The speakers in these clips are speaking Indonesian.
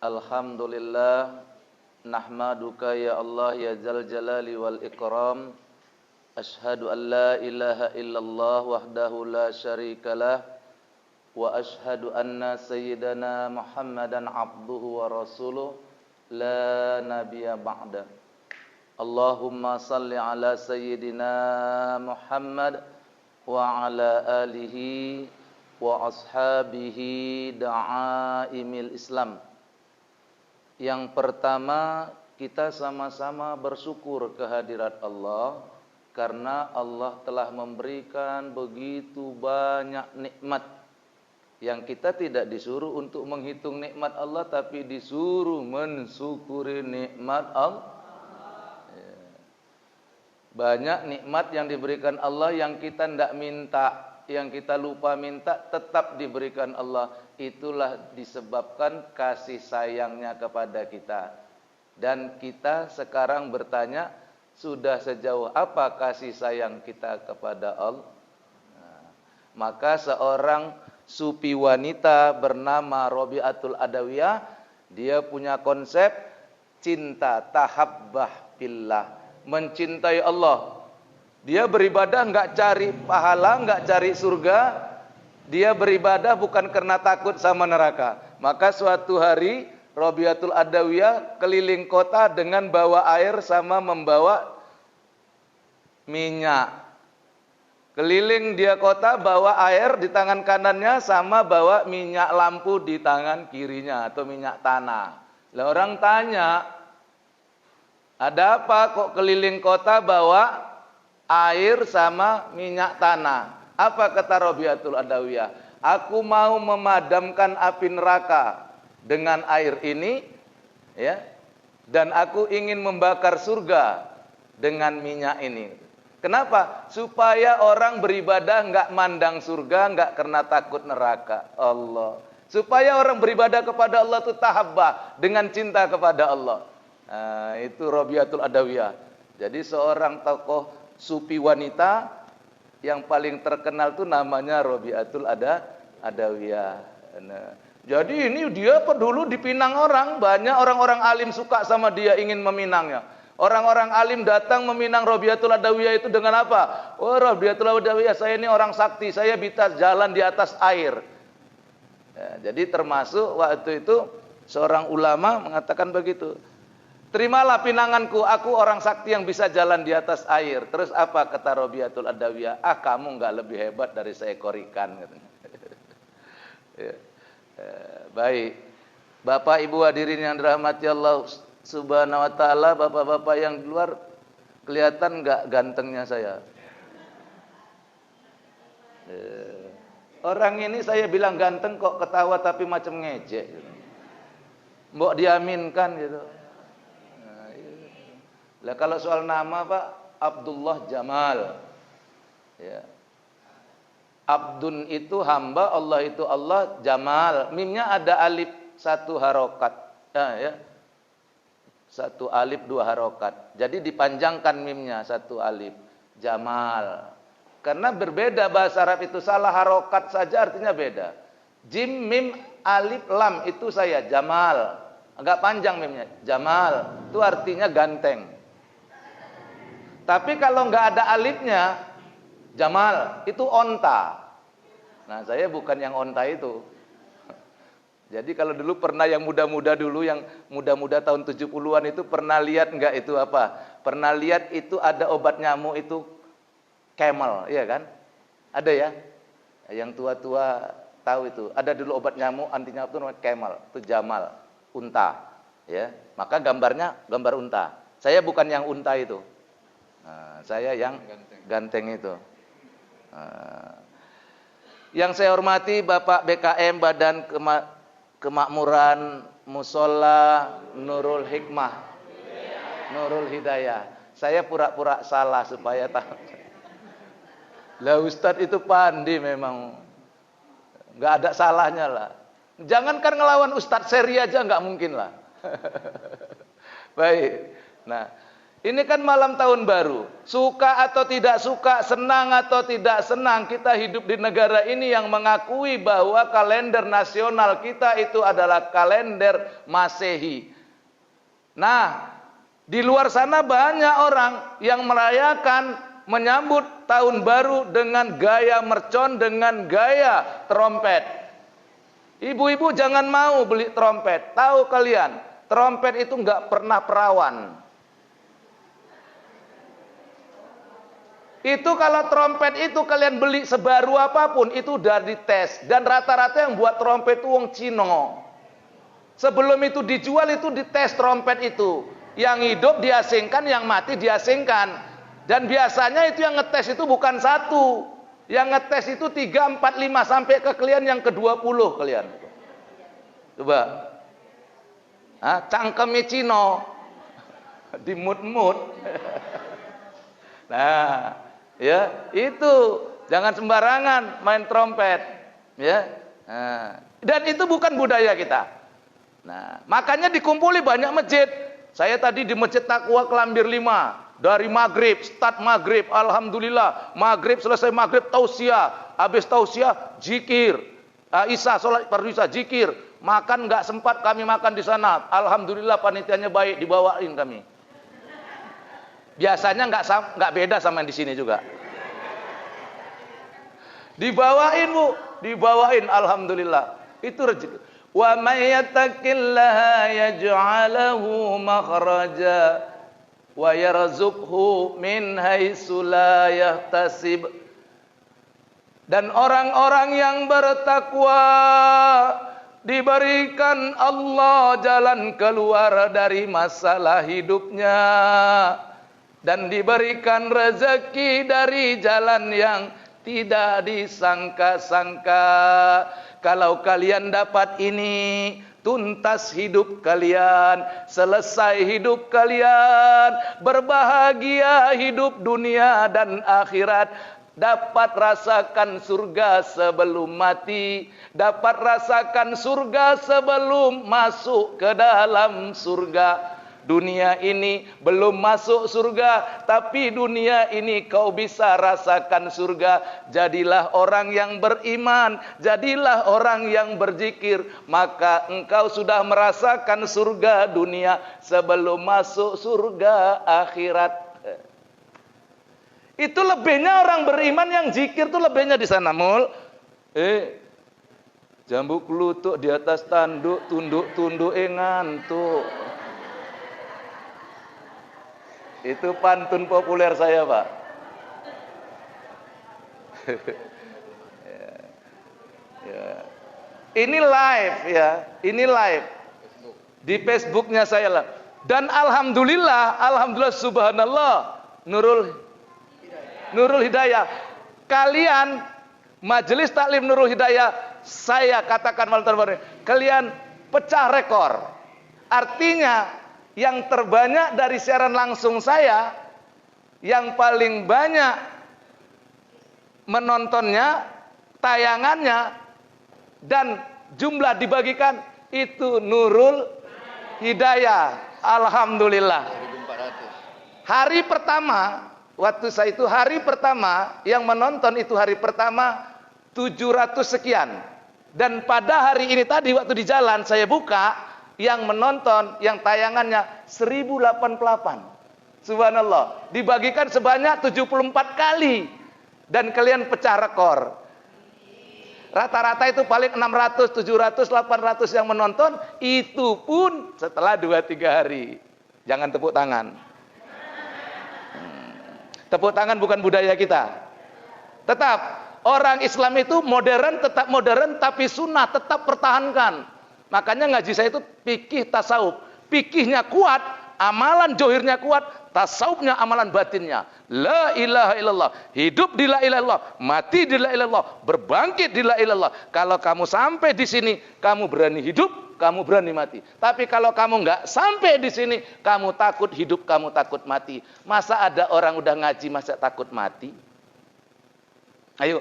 Alhamdulillah, nahmaduka ya Allah ya Dzal Jalali wal Ikram. Ashhadu an la ilaha illallah wahdahu la syarikalah wa ashhadu anna sayyidana Muhammadan abduhu wa rasuluh la nabiyya ba'da. Allahumma salli ala sayyidina Muhammad wa ala alihi wa ashabihi da'aimil Islam. Yang pertama, kita sama-sama bersyukur kehadirat Allah karena Allah telah memberikan begitu banyak nikmat yang kita tidak disuruh untuk menghitung nikmat Allah, tapi disuruh mensyukuri nikmat Allah. Banyak nikmat yang diberikan Allah yang kita tidak minta, yang kita lupa minta, tetap diberikan Allah. Itulah disebabkan kasih sayangnya kepada kita. Dan kita sekarang bertanya, sudah sejauh apa kasih sayang kita kepada Allah? Maka seorang sufi wanita bernama Robiatul Adawiyah, dia punya konsep cinta tahabbah billah, mencintai Allah. Dia beribadah enggak cari pahala, enggak cari surga. Dia beribadah bukan karena takut sama neraka. Maka suatu hari Robiatul Adawiyah keliling kota dengan bawa air sama membawa minyak. Keliling dia kota bawa air di tangan kanannya sama bawa minyak lampu di tangan kirinya atau minyak tanah. Lah orang tanya, ada apa kok keliling kota bawa air sama minyak tanah? Apa kata Robiatul Adawiyah? Aku mau memadamkan api neraka dengan air ini, ya. Dan aku ingin membakar surga dengan minyak ini. Kenapa? Supaya orang beribadah enggak mandang surga, enggak karena takut neraka. Allah. Supaya orang beribadah kepada Allah itu tahabbah, dengan cinta kepada Allah. Nah, itu Robiatul Adawiyah. Jadi seorang tokoh sufi wanita yang paling terkenal itu namanya Robiatul Adawiyah. Nah, jadi ini dia dulu dipinang orang, banyak orang-orang alim suka sama dia, ingin meminangnya. Orang-orang alim datang meminang Robiatul Adawiyah itu dengan apa? Oh, Robiatul Adawiyah, saya ini orang sakti, saya bisa jalan di atas air. Ya, jadi termasuk waktu itu seorang ulama mengatakan begitu. Terimalah pinanganku, aku orang sakti yang bisa jalan di atas air. Terus apa kata Robiatul Adawiyah? Ah, kamu enggak lebih hebat dari seekor ikan. Ya. Baik, Bapak Ibu hadirin yang dirahmati Allah Subhanahu wa taala, bapak-bapak yang di luar, kelihatan enggak gantengnya saya? Orang ini saya bilang ganteng kok ketawa tapi macam ngejek gitu. Mbok diaminkan gitu. Lah kalau soal nama Pak, Abdullah Jamal. Ya. Abdun itu hamba, Allah itu Allah, Jamal. Mimnya ada alif satu harokat. Ya. Satu alif dua harokat. Jadi dipanjangkan mimnya satu alif. Jamal. Karena berbeda bahasa Arab itu, salah harokat saja artinya beda. Jim, mim, alif, lam itu saya, Jamal. Agak panjang mimnya, Jamal. Itu artinya ganteng. Tapi kalau enggak ada alifnya, Jamal, itu onta. Nah, saya bukan yang onta itu. Jadi kalau dulu pernah yang muda-muda dulu, yang muda-muda tahun 70-an itu pernah lihat enggak itu apa? Pernah lihat itu ada obat nyamuk itu Camel, iya kan? Ada ya? Yang tua-tua tahu itu. Ada dulu obat nyamuk, anti nyamuk itu namanya Camel, itu Jamal, unta, ya. Maka gambarnya gambar unta. Saya bukan yang unta itu. Nah, saya yang ganteng itu. Yang saya hormati Bapak BKM Badan Kemakmuran Musola Nurul Hikmah, Nurul Hidayah. Saya pura-pura salah supaya tahu. Lah Ustadz itu pandai memang, nggak ada salahnya lah. Jangankan ngelawan Ustadz seri aja nggak mungkin lah. Baik. Nah, Ini kan malam tahun baru. Suka atau tidak suka, senang atau tidak senang, kita hidup di negara ini yang mengakui bahwa kalender nasional kita itu adalah kalender Masehi. Nah, di luar sana banyak orang yang merayakan menyambut tahun baru dengan gaya mercon, dengan gaya trompet. Ibu-ibu jangan mau beli trompet. Tahu kalian, trompet itu nggak pernah perawan. Itu kalau trompet itu kalian beli sebaru apapun, itu udah dites. Dan rata-rata yang buat trompet itu wong Cino. Sebelum itu dijual itu dites trompet itu. Yang hidup diasingkan, yang mati diasingkan. Dan biasanya itu yang ngetes itu bukan satu. Yang ngetes itu 3, 4, 5 sampai ke kalian yang ke-20 kalian. Coba. Cangkeme Cino. Dimut-mut. Nah, ya, itu jangan sembarangan main trompet, ya. Nah, dan itu bukan budaya kita. Nah, makanya dikumpuli banyak masjid. Saya tadi di Masjid Taqwa Kelambir 5, dari maghrib, start maghrib, alhamdulillah, maghrib selesai maghrib tausiah, habis tausiah zikir, isya sholat fardu zikir, makan nggak sempat kami makan di sana, alhamdulillah panitianya baik, dibawain kami. Biasanya nggak beda sama yang di sini juga. Dibawain bu, dibawain, alhamdulillah. Itu rezeki. Wa may yattaqillaha yaj'alahu makhraja wa yarzuqhu min haitsu la yahtasib. Dan orang-orang yang bertakwa diberikan Allah jalan keluar dari masalah hidupnya. Dan diberikan rezeki dari jalan yang tidak disangka-sangka. Kalau kalian dapat ini, tuntas hidup kalian, selesai hidup kalian, berbahagia hidup dunia dan akhirat. Dapat rasakan surga sebelum mati, dapat rasakan surga sebelum masuk ke dalam surga. Dunia ini belum masuk surga, tapi dunia ini kau bisa rasakan surga. Jadilah orang yang beriman, jadilah orang yang berzikir, maka engkau sudah merasakan surga dunia sebelum masuk surga akhirat. Itu lebihnya orang beriman yang zikir tuh lebihnya di sana, Mul. Jambu kelutuk di atas tanduk, tunduk-tunduk ngantuk. Itu pantun populer saya, Pak. Ya. Ini live ya, ini live di Facebooknya saya lah. Dan alhamdulillah subhanallah, Nurul Hidayah. Kalian Majelis Taklim Nurul Hidayah, saya katakan malam terbaru, kalian pecah rekor. Artinya yang terbanyak dari siaran langsung saya, yang paling banyak menontonnya, tayangannya, dan jumlah dibagikan itu Nurul Hidayah. Alhamdulillah. 1.400. Hari pertama, waktu saya itu hari pertama yang menonton itu hari pertama 700 sekian. Dan pada hari ini tadi waktu di jalan saya buka, yang menonton, yang tayangannya 1088. Subhanallah. Dibagikan sebanyak 74 kali. Dan kalian pecah rekor. Rata-rata itu paling 600, 700, 800 yang menonton. Itu pun setelah 2-3 hari. Jangan tepuk tangan. Tepuk tangan bukan budaya kita. Tetap, orang Islam itu modern, tetap modern, tapi sunnah tetap pertahankan. Makanya ngaji saya itu fikih tasawuf. Fikihnya kuat, amalan johirnya kuat, tasawufnya amalan batinnya. La ilaha illallah. Hidup di la ilaha illallah, mati di la ilaha illallah, berbangkit di la ilaha illallah. Kalau kamu sampai di sini, kamu berani hidup, kamu berani mati. Tapi kalau kamu nggak sampai di sini, kamu takut hidup, kamu takut mati. Masa ada orang udah ngaji masa takut mati? Ayo.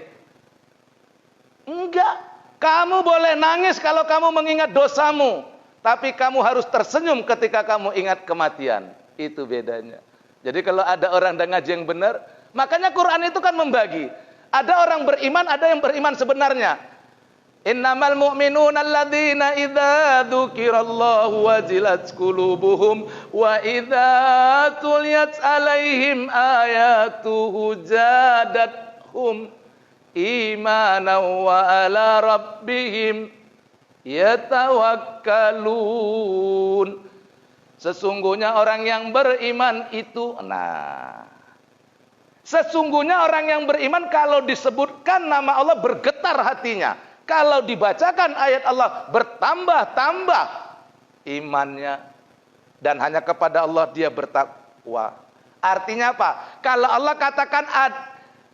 Enggak. Kamu boleh nangis kalau kamu mengingat dosamu, tapi kamu harus tersenyum ketika kamu ingat kematian. Itu bedanya. Jadi kalau ada orang yang ngaji yang benar, makanya Quran itu kan membagi. Ada orang beriman, ada yang beriman sebenarnya. Innamal mu'minuna alladzina idza dzukirallahu wajilat qulubuhum wa idza tuliyat alaihim ayatuhu zadatuhum imanan wa ala rabbihim yatawakkalun. Sesungguhnya orang yang beriman itu, sesungguhnya orang yang beriman kalau disebutkan nama Allah bergetar hatinya. Kalau dibacakan ayat Allah bertambah-tambah imannya. Dan hanya kepada Allah dia bertakwa. Artinya apa? Kalau Allah katakan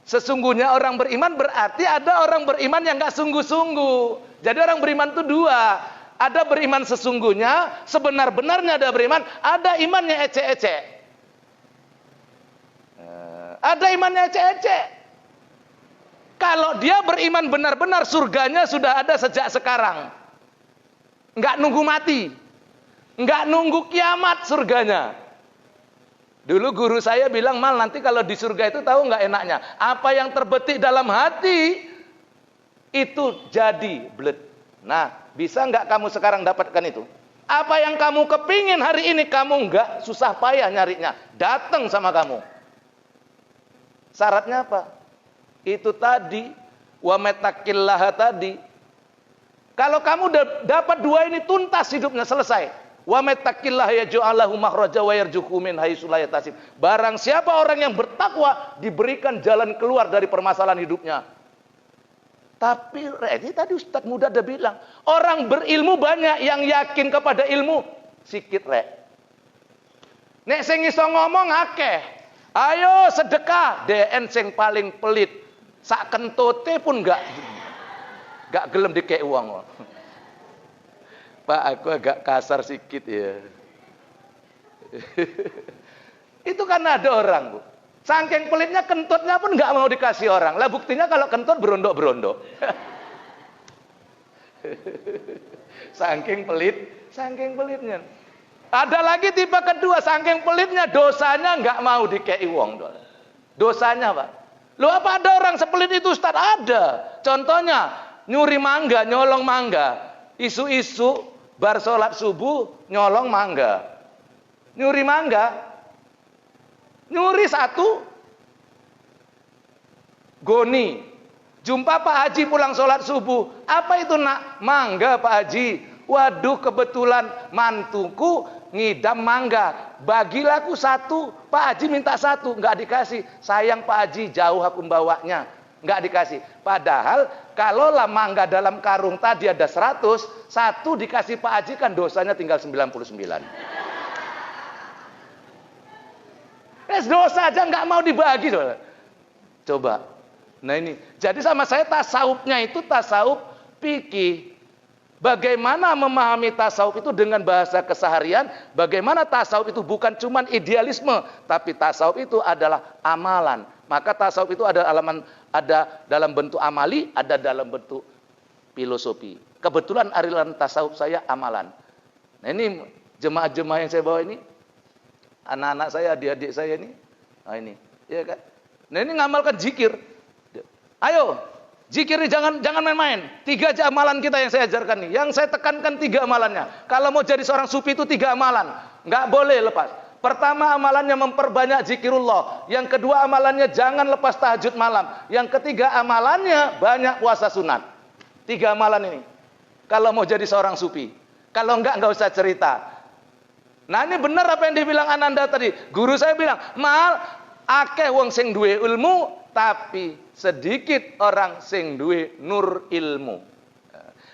sesungguhnya orang beriman, berarti ada orang beriman yang gak sungguh-sungguh. Jadi orang beriman itu dua. Ada beriman sesungguhnya, sebenar-benarnya ada beriman. Ada imannya ecek-ecek. Ada imannya ecek-ecek. Kalau dia beriman benar-benar, surganya sudah ada sejak sekarang. Enggak nunggu mati. Enggak nunggu kiamat surganya. Dulu guru saya bilang, Mal, nanti kalau di surga itu tahu enggak enaknya? Apa yang terbetik dalam hati, itu jadi bled. Nah, bisa enggak kamu sekarang dapatkan itu? Apa yang kamu kepingin hari ini, kamu enggak susah payah nyarinya. Datang sama kamu. Syaratnya apa? Itu tadi, wa metakillaha tadi. Kalau kamu dapat dua ini, tuntas hidupnya, selesai. Wa metakillaha yaj'alahu makhraja wa yarzuqhu min haitsu la yahtasib. Barang siapa orang yang bertakwa, diberikan jalan keluar dari permasalahan hidupnya. Tapi ini tadi Ustaz muda udah bilang, orang berilmu banyak, yang yakin kepada ilmu sikit rek. Nek sing iso ngomong akeh. Ayo sedekah, DN sing paling pelit. Sak kentote pun enggak gelem dikei uang. Pak, aku agak kasar sikit ya. Itu kan ada orang, Bu. Saking pelitnya, kentutnya pun enggak mau dikasih orang. Lah buktinya kalau kentut berondok-berondok. Saking pelitnya. Ada lagi tipe kedua, saking pelitnya, dosanya enggak mau dikei uang. Dosanya, Pak. Loh, apa ada orang sepelit itu, Ustaz? Ada. Contohnya, nyuri mangga, nyolong mangga. Isu-isu bar sholat subuh, nyolong mangga. Nyuri mangga. Nyuri satu. Goni. Jumpa Pak Haji pulang sholat subuh. Apa itu, nak? Mangga, Pak Haji. Waduh, kebetulan mantuku ngidam mangga, bagilah aku satu. Pak Haji minta satu, enggak dikasih. Sayang Pak Haji, jauh aku membawanya, enggak dikasih. Padahal kalaulah mangga dalam karung tadi ada 100, satu dikasih Pak Haji, kan dosanya tinggal 99. Dosa aja enggak mau dibagi. Coba. Nah ini, jadi sama saya tasawufnya itu tasawuf fikih. Bagaimana memahami tasawuf itu dengan bahasa keseharian, bagaimana tasawuf itu bukan cuma idealisme, tapi tasawuf itu adalah amalan. Maka tasawuf itu ada dalam bentuk amali, ada dalam bentuk filosofi. Kebetulan aliran tasawuf saya amalan. Nah ini jemaah-jemaah yang saya bawa ini, anak-anak saya, adik-adik saya ini, nah ini, ya kan? Nah ini ngamalkan zikir. Ayo, zikir ini jangan main-main. 3 amalan kita yang saya ajarkan nih. Yang saya tekankan 3 amalannya. Kalau mau jadi seorang sufi itu 3 amalan. Nggak boleh lepas. Pertama amalannya memperbanyak zikirullah. Yang kedua amalannya jangan lepas tahajud malam. Yang ketiga amalannya banyak puasa sunat. 3 amalan ini. Kalau mau jadi seorang sufi. Kalau nggak usah cerita. Nah ini benar apa yang dibilang Ananda tadi. Guru saya bilang, Mal, akeh wong sing duwe ilmu, tapi sedikit orang sing duwe nur ilmu.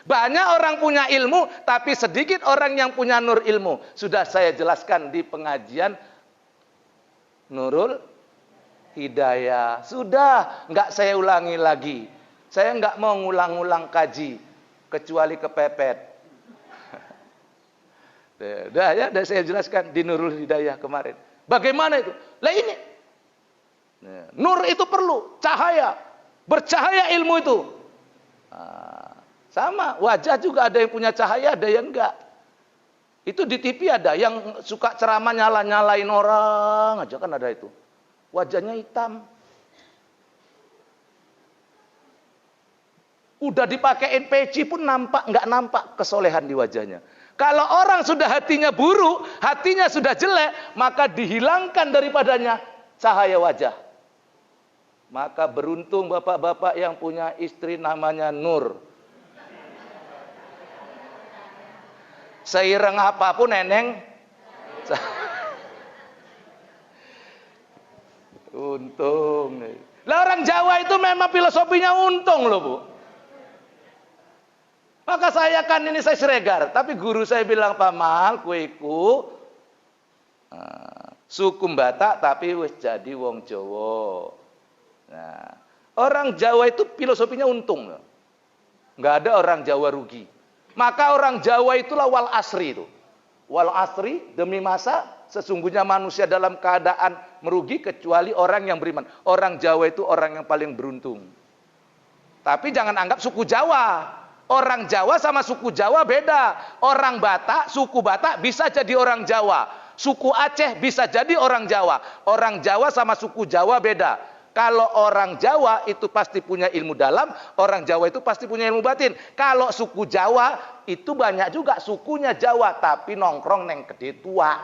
Banyak orang punya ilmu, tapi sedikit orang yang punya nur ilmu. Sudah saya jelaskan di pengajian Nurul Hidayah. Sudah, enggak saya ulangi lagi. Saya enggak mau ngulang-ulang kaji, kecuali kepepet. Dah saya jelaskan di Nurul Hidayah kemarin. Bagaimana itu? Lah ini. Nur itu perlu, cahaya. Bercahaya ilmu itu. Sama, wajah juga ada yang punya cahaya, ada yang enggak. Itu di TV ada yang suka ceramah nyalain orang aja, kan ada itu. Wajahnya hitam. Udah dipakein peci pun nggak nampak kesolehan di wajahnya. Kalau orang sudah hatinya buruk, hatinya sudah jelek, maka dihilangkan daripadanya cahaya wajah. Maka beruntung bapak-bapak yang punya istri namanya Nur. Seireng apapun neneng. Untung. Lah orang Jawa itu memang filosofinya untung loh, Bu. Maka saya Siregar, tapi guru saya bilang, Pak Mal, kueku suku Batak tapi wis jadi wong Jawa. Nah, orang Jawa itu filosofinya untung. Nggak ada orang Jawa rugi. Maka orang Jawa itulah wal asri itu. Wal asri, demi masa, sesungguhnya manusia dalam keadaan merugi kecuali orang yang beriman. Orang Jawa itu orang yang paling beruntung. Tapi jangan anggap suku Jawa. Orang Jawa sama suku Jawa beda. Orang Batak, suku Batak bisa jadi orang Jawa. Suku Aceh bisa jadi orang Jawa. Orang Jawa sama suku Jawa beda. Kalau orang Jawa itu pasti punya ilmu dalam, orang Jawa itu pasti punya ilmu batin. Kalau suku Jawa itu banyak juga sukunya Jawa, tapi nongkrong neng gede tua.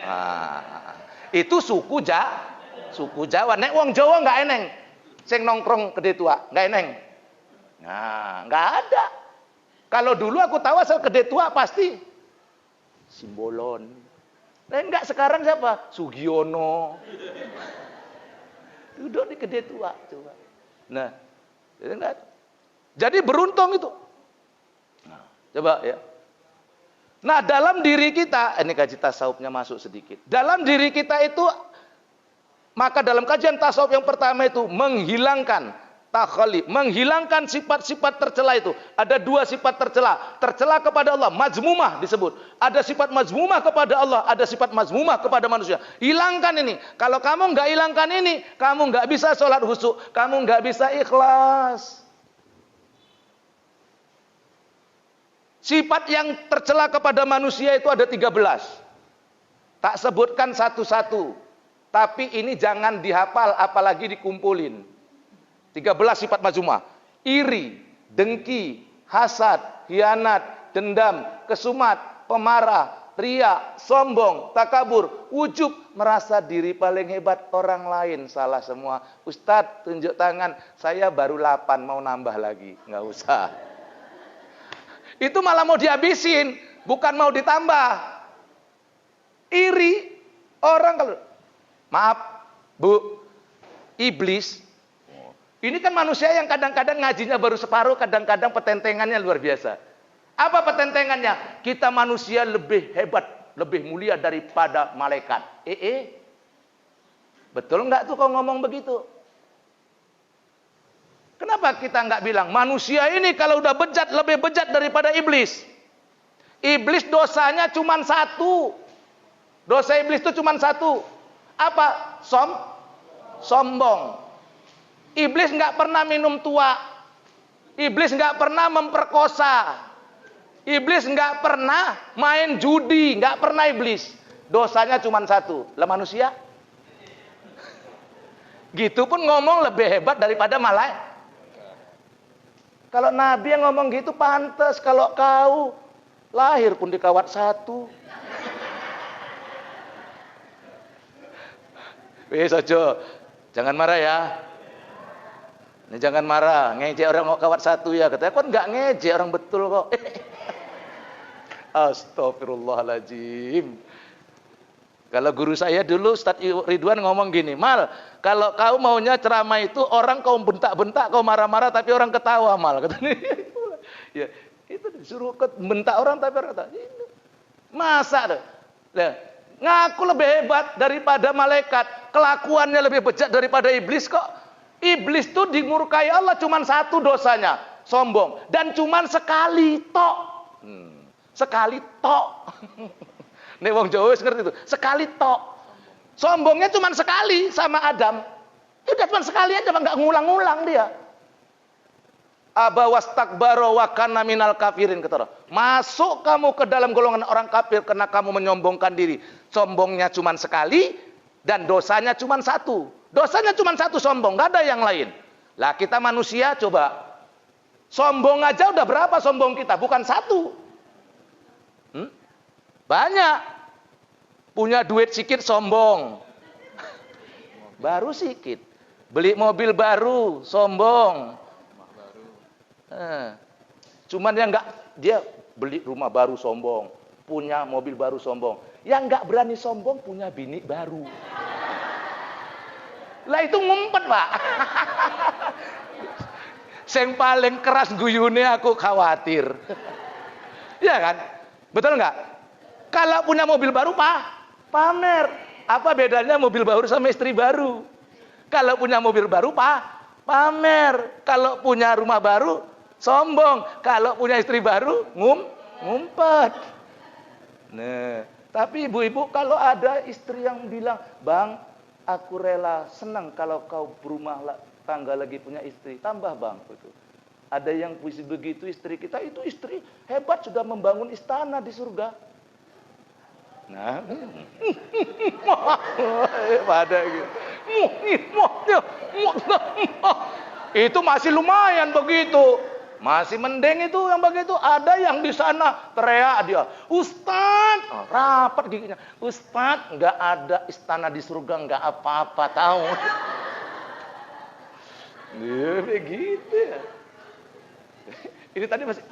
Nah, itu suku Jawa. Nek wong Jawa nggak eneng. Sing nongkrong gede tua, nggak eneng. Nah, nggak ada. Kalau dulu aku tahu asal gede tua pasti Simbolon. Nah, enggak, sekarang siapa? Sugiono. Duduk di gede tua coba. Nah, jadi beruntung itu. Nah, coba ya. Nah, dalam diri kita, ini kaji tasawufnya masuk sedikit. Dalam diri kita itu, maka dalam kajian tasawuf yang pertama itu menghilangkan takhalif, menghilangkan sifat-sifat tercela itu. Ada dua sifat tercela. Tercela kepada Allah, mazmumah disebut. Ada sifat mazmumah kepada Allah, ada sifat mazmumah kepada manusia. Hilangkan ini. Kalau kamu nggak hilangkan ini, kamu nggak bisa sholat khusyuk, kamu nggak bisa ikhlas. Sifat yang tercela kepada manusia itu ada 13. Tak sebutkan satu-satu. Tapi ini jangan dihafal, apalagi dikumpulin. 13 sifat mazmumah. Iri, dengki, hasad, hianat, dendam, kesumat, pemarah, riya, sombong, takabur, ujub, merasa diri paling hebat, orang lain salah semua. Ustadz, tunjuk tangan, saya baru 8, mau nambah lagi. Nggak usah. Itu malah mau dihabisin, bukan mau ditambah. Iri, orang kalau, maaf, Bu, iblis. Ini kan manusia yang kadang-kadang ngajinya baru separuh, kadang-kadang petentengannya luar biasa. Apa petentengannya? Kita manusia lebih hebat, lebih mulia daripada malaikat. Betul nggak tuh kalau ngomong begitu? Kenapa kita nggak bilang manusia ini kalau udah bejat lebih bejat daripada iblis? Iblis dosanya cuma satu. Dosa iblis itu cuma satu. Apa? Sombong. Iblis nggak pernah minum tua. Iblis nggak pernah memperkosa. Iblis nggak pernah main judi. Nggak pernah iblis. Dosanya cuma satu. Lah manusia? Gitu pun ngomong lebih hebat daripada malaikat. Kalau Nabi yang ngomong gitu pantas. Kalau kau lahir pun di kawat satu. Wes ojo, jangan marah ya. Ini jangan marah, ngejek orang mau kawat satu ya. Katanya kok nggak ngejek, orang betul kok. Astagfirullahaladzim. Kalau guru saya dulu Ustadz Ridwan ngomong gini, Mal, kalau kau maunya ceramah itu orang kau bentak-bentak, kau marah-marah tapi orang ketawa, Mal. Katanya, ya, itu disuruh bentak orang tapi orang ketawa. Masa tuh? Nah, ngaku lebih hebat daripada malaikat, kelakuannya lebih bejat daripada iblis kok. Iblis tuh dimurkai Allah cuman satu dosanya, sombong, dan cuman sekali tok. Sekali tok. Nih wong Jawa ngerti itu, sekali tok. Sombongnya cuman sekali sama Adam. Udah cuman sekali aja, nggak ngulang-ngulang dia. aba wastakbara wa kana minal kafirin, kata Allah. Masuk kamu ke dalam golongan orang kafir karena kamu menyombongkan diri. Sombongnya cuma sekali dan dosanya cuma satu. Dosanya cuma satu, sombong, nggak ada yang lain. Lah kita manusia coba sombong aja udah berapa sombong kita? Bukan satu. Banyak. Punya duit sedikit sombong. Baru sedikit. Beli mobil baru sombong. Cuman yang enggak, dia beli rumah baru sombong, punya mobil baru sombong. Yang enggak berani sombong punya bini baru. Lah itu ngumpet, Pak. Yang paling keras guyune aku khawatir. Iya kan? Betul enggak? Kalau punya mobil baru, Pak, pamer. Apa bedanya mobil baru sama istri baru? Kalau punya mobil baru, Pak, pamer. Kalau punya rumah baru, sombong. Kalau punya istri baru, ngumpet. Nah, tapi ibu-ibu kalau ada istri yang bilang, "Bang, aku rela, senang kalau kau berumah tangga lagi punya istri." Tambah, Bang, betul. Ada yang puisi begitu, istri kita itu istri hebat, sudah membangun istana di surga. Nah, pada gitu. Itu masih lumayan begitu. Masih mending itu yang begitu. Ada yang di sana teriak dia, "Ustaz," rapat giginya, "Ustaz, nggak ada istana di surga, nggak apa-apa, tahu." Begitu ya. Ini tadi masih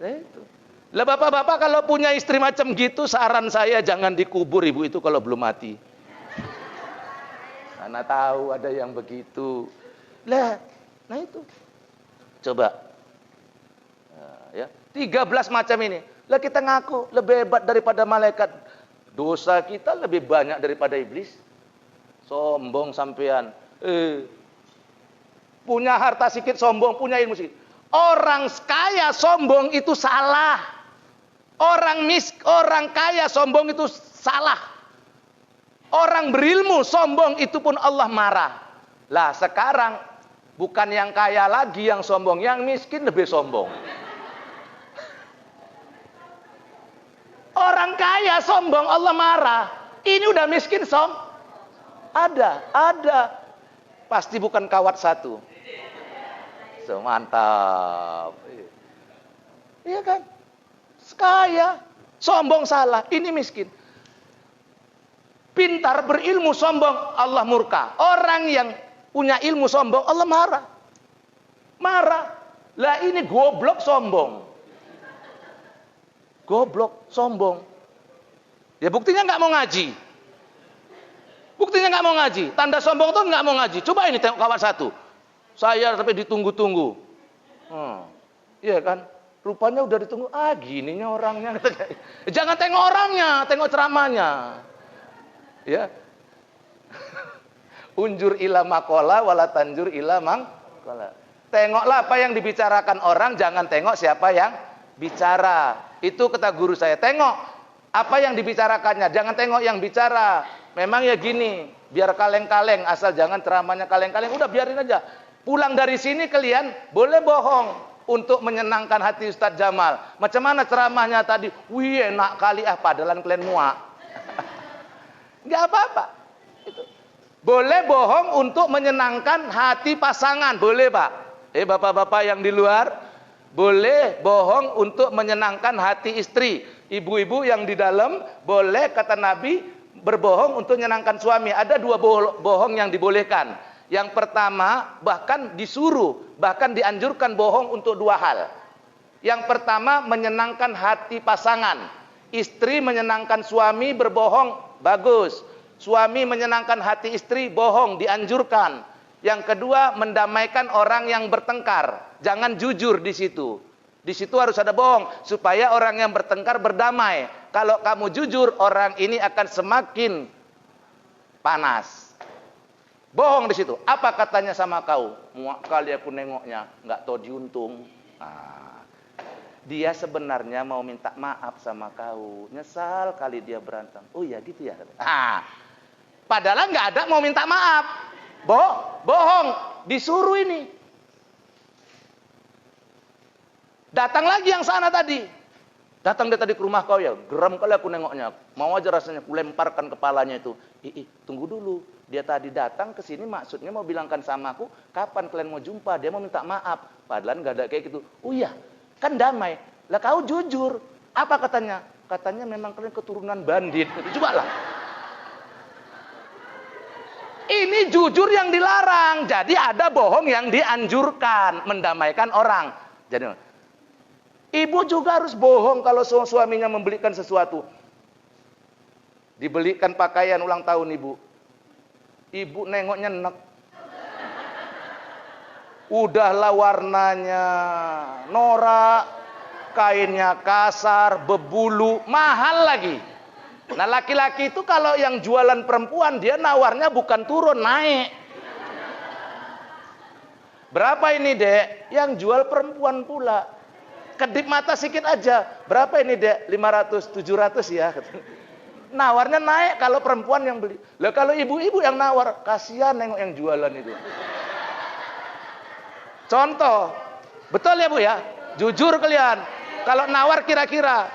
itu. Lah bapak-bapak kalau punya istri macam gitu, saran saya jangan dikubur ibu itu kalau belum mati. Karena tahu ada yang begitu. Nah itu. Coba. Nah, ya, 13 macam ini. Lah kita ngaku lebih hebat daripada malaikat. Dosa kita lebih banyak daripada iblis. Sombong sampean. Punya harta sedikit sombong, punya ilmu sedikit. Orang kaya sombong itu salah. Orang kaya sombong itu salah. Orang berilmu sombong itu pun Allah marah. Lah sekarang bukan yang kaya lagi yang sombong, yang miskin lebih sombong. Orang kaya sombong Allah marah. Ini udah miskin ada. Pasti bukan kawat satu. So, mantap. Iya kan? Kaya, sombong salah, ini miskin. Pintar berilmu sombong, Allah murka. Orang yang punya ilmu sombong, Allah marah. Lah ini goblok sombong. Goblok sombong. Ya buktinya nggak mau ngaji. Tanda sombong tuh nggak mau ngaji. Coba ini tengok kawan satu. Saya tapi ditunggu-tunggu. Iya kan? Rupanya udah ditunggu. Gininya orangnya. Jangan tengok orangnya, tengok ceramahnya. Ya. Unjur ila makola wala tanjur ila mangkola. Tengoklah apa yang dibicarakan orang, jangan tengok siapa yang bicara. Itu kata guru saya. Tengok apa yang dibicarakannya, jangan tengok yang bicara. Memang ya gini, biar kaleng-kaleng, asal jangan ceramahnya kaleng-kaleng. Udah biarin aja. Pulang dari sini kalian boleh bohong untuk menyenangkan hati Ustadz Jamal. Macam mana ceramahnya tadi? Wih, enak kali padahal kalian muak. Enggak apa-apa. Itu. Boleh bohong untuk menyenangkan hati pasangan, boleh, Pak. Bapak-bapak yang di luar, boleh bohong untuk menyenangkan hati istri. Ibu-ibu yang di dalam, boleh kata Nabi berbohong untuk menyenangkan suami. Ada dua bohong yang dibolehkan. Yang pertama, bahkan disuruh, bahkan dianjurkan bohong untuk dua hal. Yang pertama, menyenangkan hati pasangan. Istri menyenangkan suami, berbohong, bagus. Suami menyenangkan hati istri, bohong, dianjurkan. Yang kedua, mendamaikan orang yang bertengkar. Jangan jujur di situ. Di situ harus ada bohong, supaya orang yang bertengkar berdamai. Kalau kamu jujur, orang ini akan semakin panas. Bohong di situ. Apa katanya sama kau? Muak kali aku nengoknya, nggak tahu diuntung. Dia sebenarnya mau minta maaf sama kau. Nyesal kali dia berantem. Oh ya gitu ya. Padahal nggak ada mau minta maaf. Bohong. Disuruh ini. Datang lagi yang sana tadi. Datang dia tadi ke rumah kau ya. Geram kali aku nengoknya. Mau aja rasanya aku lemparkan kepalanya itu. Tunggu dulu. Dia tadi datang ke sini maksudnya mau bilangkan sama aku, kapan kalian mau jumpa? Dia mau minta maaf. Padahal nggak ada kayak gitu. Oh iya, kan damai. Lah kau jujur. Apa katanya? Katanya memang kalian keturunan bandit. Coba lah. Ini jujur yang dilarang. Jadi ada bohong yang dianjurkan. Mendamaikan orang. Jadi ibu juga harus bohong kalau suaminya membelikan sesuatu. Dibelikan pakaian ulang tahun ibu. Ibu nengoknya enak. Udahlah warnanya norak, kainnya kasar, berbulu, mahal lagi. Nah laki-laki itu kalau yang jualan perempuan dia nawarnya bukan turun, naik. Berapa ini dek? Yang jual perempuan pula. Kedip mata sedikit aja. Berapa ini dek? 500, 700 ya. Nawarnya naik kalau perempuan yang beli. Lah kalau ibu-ibu yang nawar, kasihan nengok yang jualan itu. Contoh. Betul ya Bu ya? Jujur kalian. Kalau nawar kira-kira.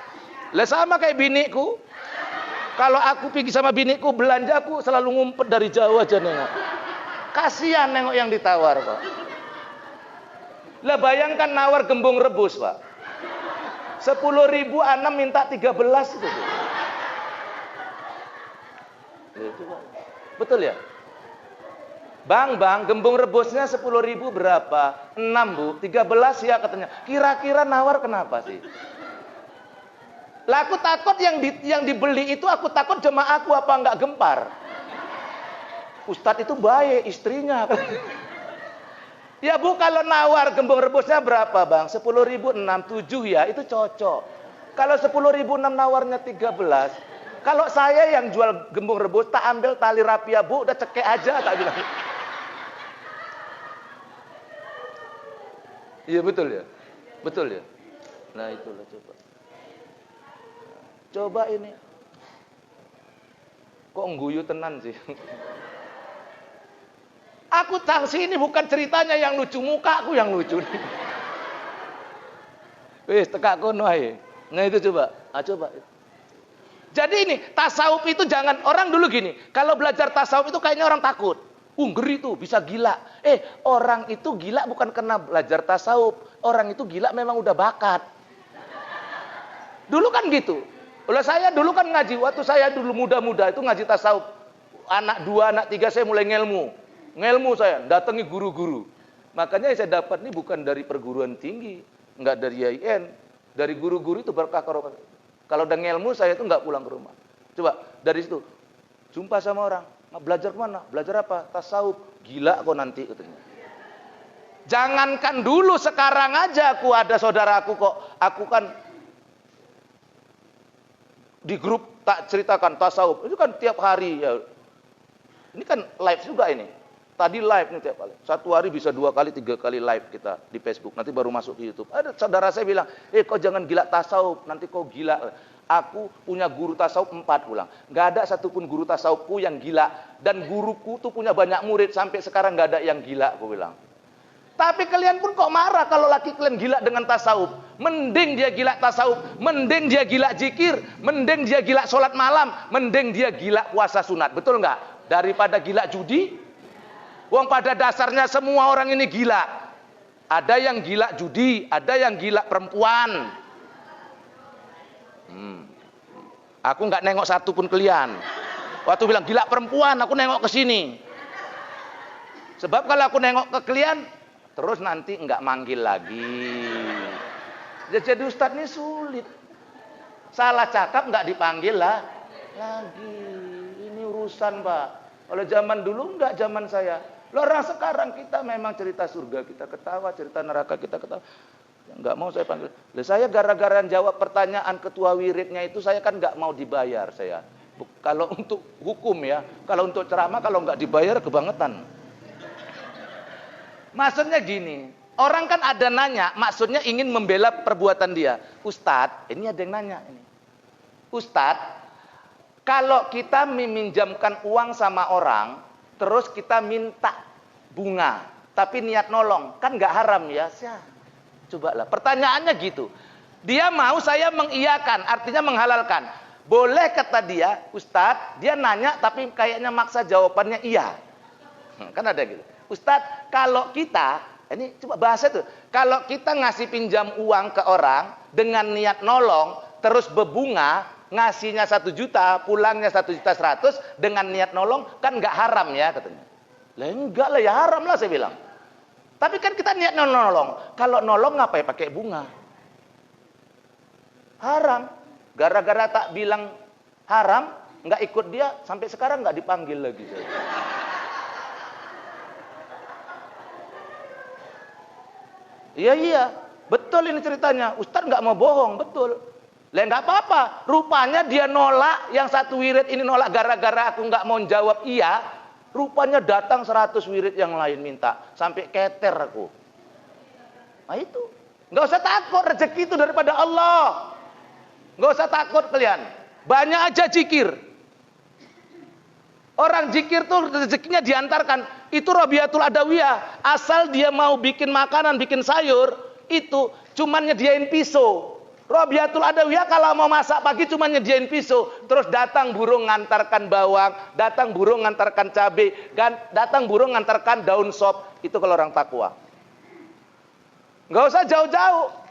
Lah sama kayak biniku. Kalau aku pergi sama biniku belanja, aku selalu ngumpet dari jauh aja nengok. Kasihan nengok yang ditawar Pak. Lah bayangkan nawar gembung rebus Pak. 10.000 Ana minta 13 itu. Betul ya? Bang, gembung rebusnya 10.000 berapa? 6 Bu, 13 ya katanya. Kira-kira nawar kenapa sih? Lah aku takut yang dibeli itu aku takut jemaah aku apa enggak gempar. Ustadz itu baik istrinya. Ya Bu, kalau nawar gembung rebusnya berapa Bang? 10.000 6, 7 ya, itu cocok. Kalau 10.000 6 nawarnya 13. Kalau saya yang jual gembung rebus, tak ambil tali rapia Bu, udah cekek aja tak bilang. Iya betul ya? Betul ya? Nah itulah coba. Coba ini. Kok ngguyu tenan sih? Aku tangsi ini bukan ceritanya yang lucu, muka aku yang lucu. Wis tekak kono ae. Nah itu coba. Coba. Jadi ini tasawuf itu jangan orang dulu gini. Kalau belajar tasawuf itu kayaknya orang takut. Ngeri tuh bisa gila. Orang itu gila bukan karena belajar tasawuf. Orang itu gila memang udah bakat. Dulu kan gitu. Oleh saya dulu kan ngaji, waktu saya dulu muda-muda itu ngaji tasawuf. Anak 2, anak 3 saya mulai ngelmu. Ngelmu saya, datangi guru-guru. Makanya saya dapat ini bukan dari perguruan tinggi, enggak dari IAIN, dari guru-guru itu berkah karomah. Kalau udah ngelmu saya itu enggak pulang ke rumah. Coba dari situ, jumpa sama orang, belajar kemana? Belajar apa? Tasawuf. Gila kok nanti katanya. Jangankan dulu, sekarang aja aku ada saudaraku kok, aku kan di grup tak ceritakan tasawuf. Itu kan tiap hari ya. Ini kan live juga ini. Tadi live nih tiap kali. Satu hari bisa 2 kali, 3 kali live kita di Facebook. Nanti baru masuk ke YouTube. Ada saudara saya bilang, kau jangan gila tasawuf. Nanti kau gila. Aku punya guru tasawuf 4 ulang. Gak ada satupun guru tasawufku yang gila. Dan guruku tuh punya banyak murid. Sampai sekarang gak ada yang gila, aku bilang. Tapi kalian pun kok marah kalau laki kalian gila dengan tasawuf. Mending dia gila tasawuf, mending dia gila zikir, mending dia gila sholat malam, mending dia gila puasa sunat. Betul nggak? Daripada gila judi. Wong pada dasarnya semua orang ini gila. Ada yang gila judi, ada yang gila perempuan. Aku nggak nengok satu pun kalian. Waktu bilang gila perempuan, aku nengok ke sini. Sebab kalau aku nengok ke kalian, terus nanti enggak manggil lagi. Jadi ustadz ini sulit. Salah cakap enggak dipanggil lah lagi. Ini urusan Pak. Kalau zaman dulu enggak, zaman saya. Orang sekarang kita memang cerita surga kita ketawa, cerita neraka kita ketawa. Enggak mau saya panggil. Saya gara-gara jawab pertanyaan ketua wiridnya itu saya kan enggak mau dibayar saya. Kalau untuk hukum ya, kalau untuk ceramah kalau enggak dibayar kebangetan. Maksudnya gini, orang kan ada nanya, maksudnya ingin membela perbuatan dia. Ustadz, ini ada yang nanya ini. Ustadz, kalau kita meminjamkan uang sama orang, terus kita minta bunga, tapi niat nolong, kan nggak haram ya? Cobalah, pertanyaannya gitu. Dia mau saya mengiyakan, artinya menghalalkan. Boleh kata dia, Ustadz, dia nanya tapi kayaknya maksa jawabannya iya. Kan ada gitu. Ustadz, kalau kita, ini coba bahasa tuh. Kalau kita ngasih pinjam uang ke orang dengan niat nolong, terus berbunga, ngasihnya 1 juta, pulangnya 1.100.000 dengan niat nolong, kan nggak haram ya katanya. Lah enggak lah, ya haram lah saya bilang. Tapi kan kita niat nolong. Kalau nolong ngapain pakai bunga? Haram. Gara-gara tak bilang haram, nggak ikut dia, sampai sekarang nggak dipanggil lagi saya. Iya, betul ini ceritanya. Ustadz nggak mau bohong, betul. Lah nggak apa-apa. Rupanya dia nolak, yang 1 wirid ini nolak gara-gara aku nggak mau jawab iya. Rupanya datang 100 wirid yang lain minta, sampai keter aku. Nah itu, nggak usah takut, rezeki itu daripada Allah. Nggak usah takut kalian. Banyak aja zikir. Orang zikir tuh rezekinya diantarkan. Itu Rabiatul Adawiyah. Asal dia mau bikin makanan, bikin sayur, itu cuman nyediain pisau. Rabiatul Adawiyah kalau mau masak pagi cuman nyediain pisau. Terus datang burung ngantarkan bawang, datang burung ngantarkan cabai, datang burung ngantarkan daun sop. Itu kalau orang takwa. Nggak usah jauh-jauh.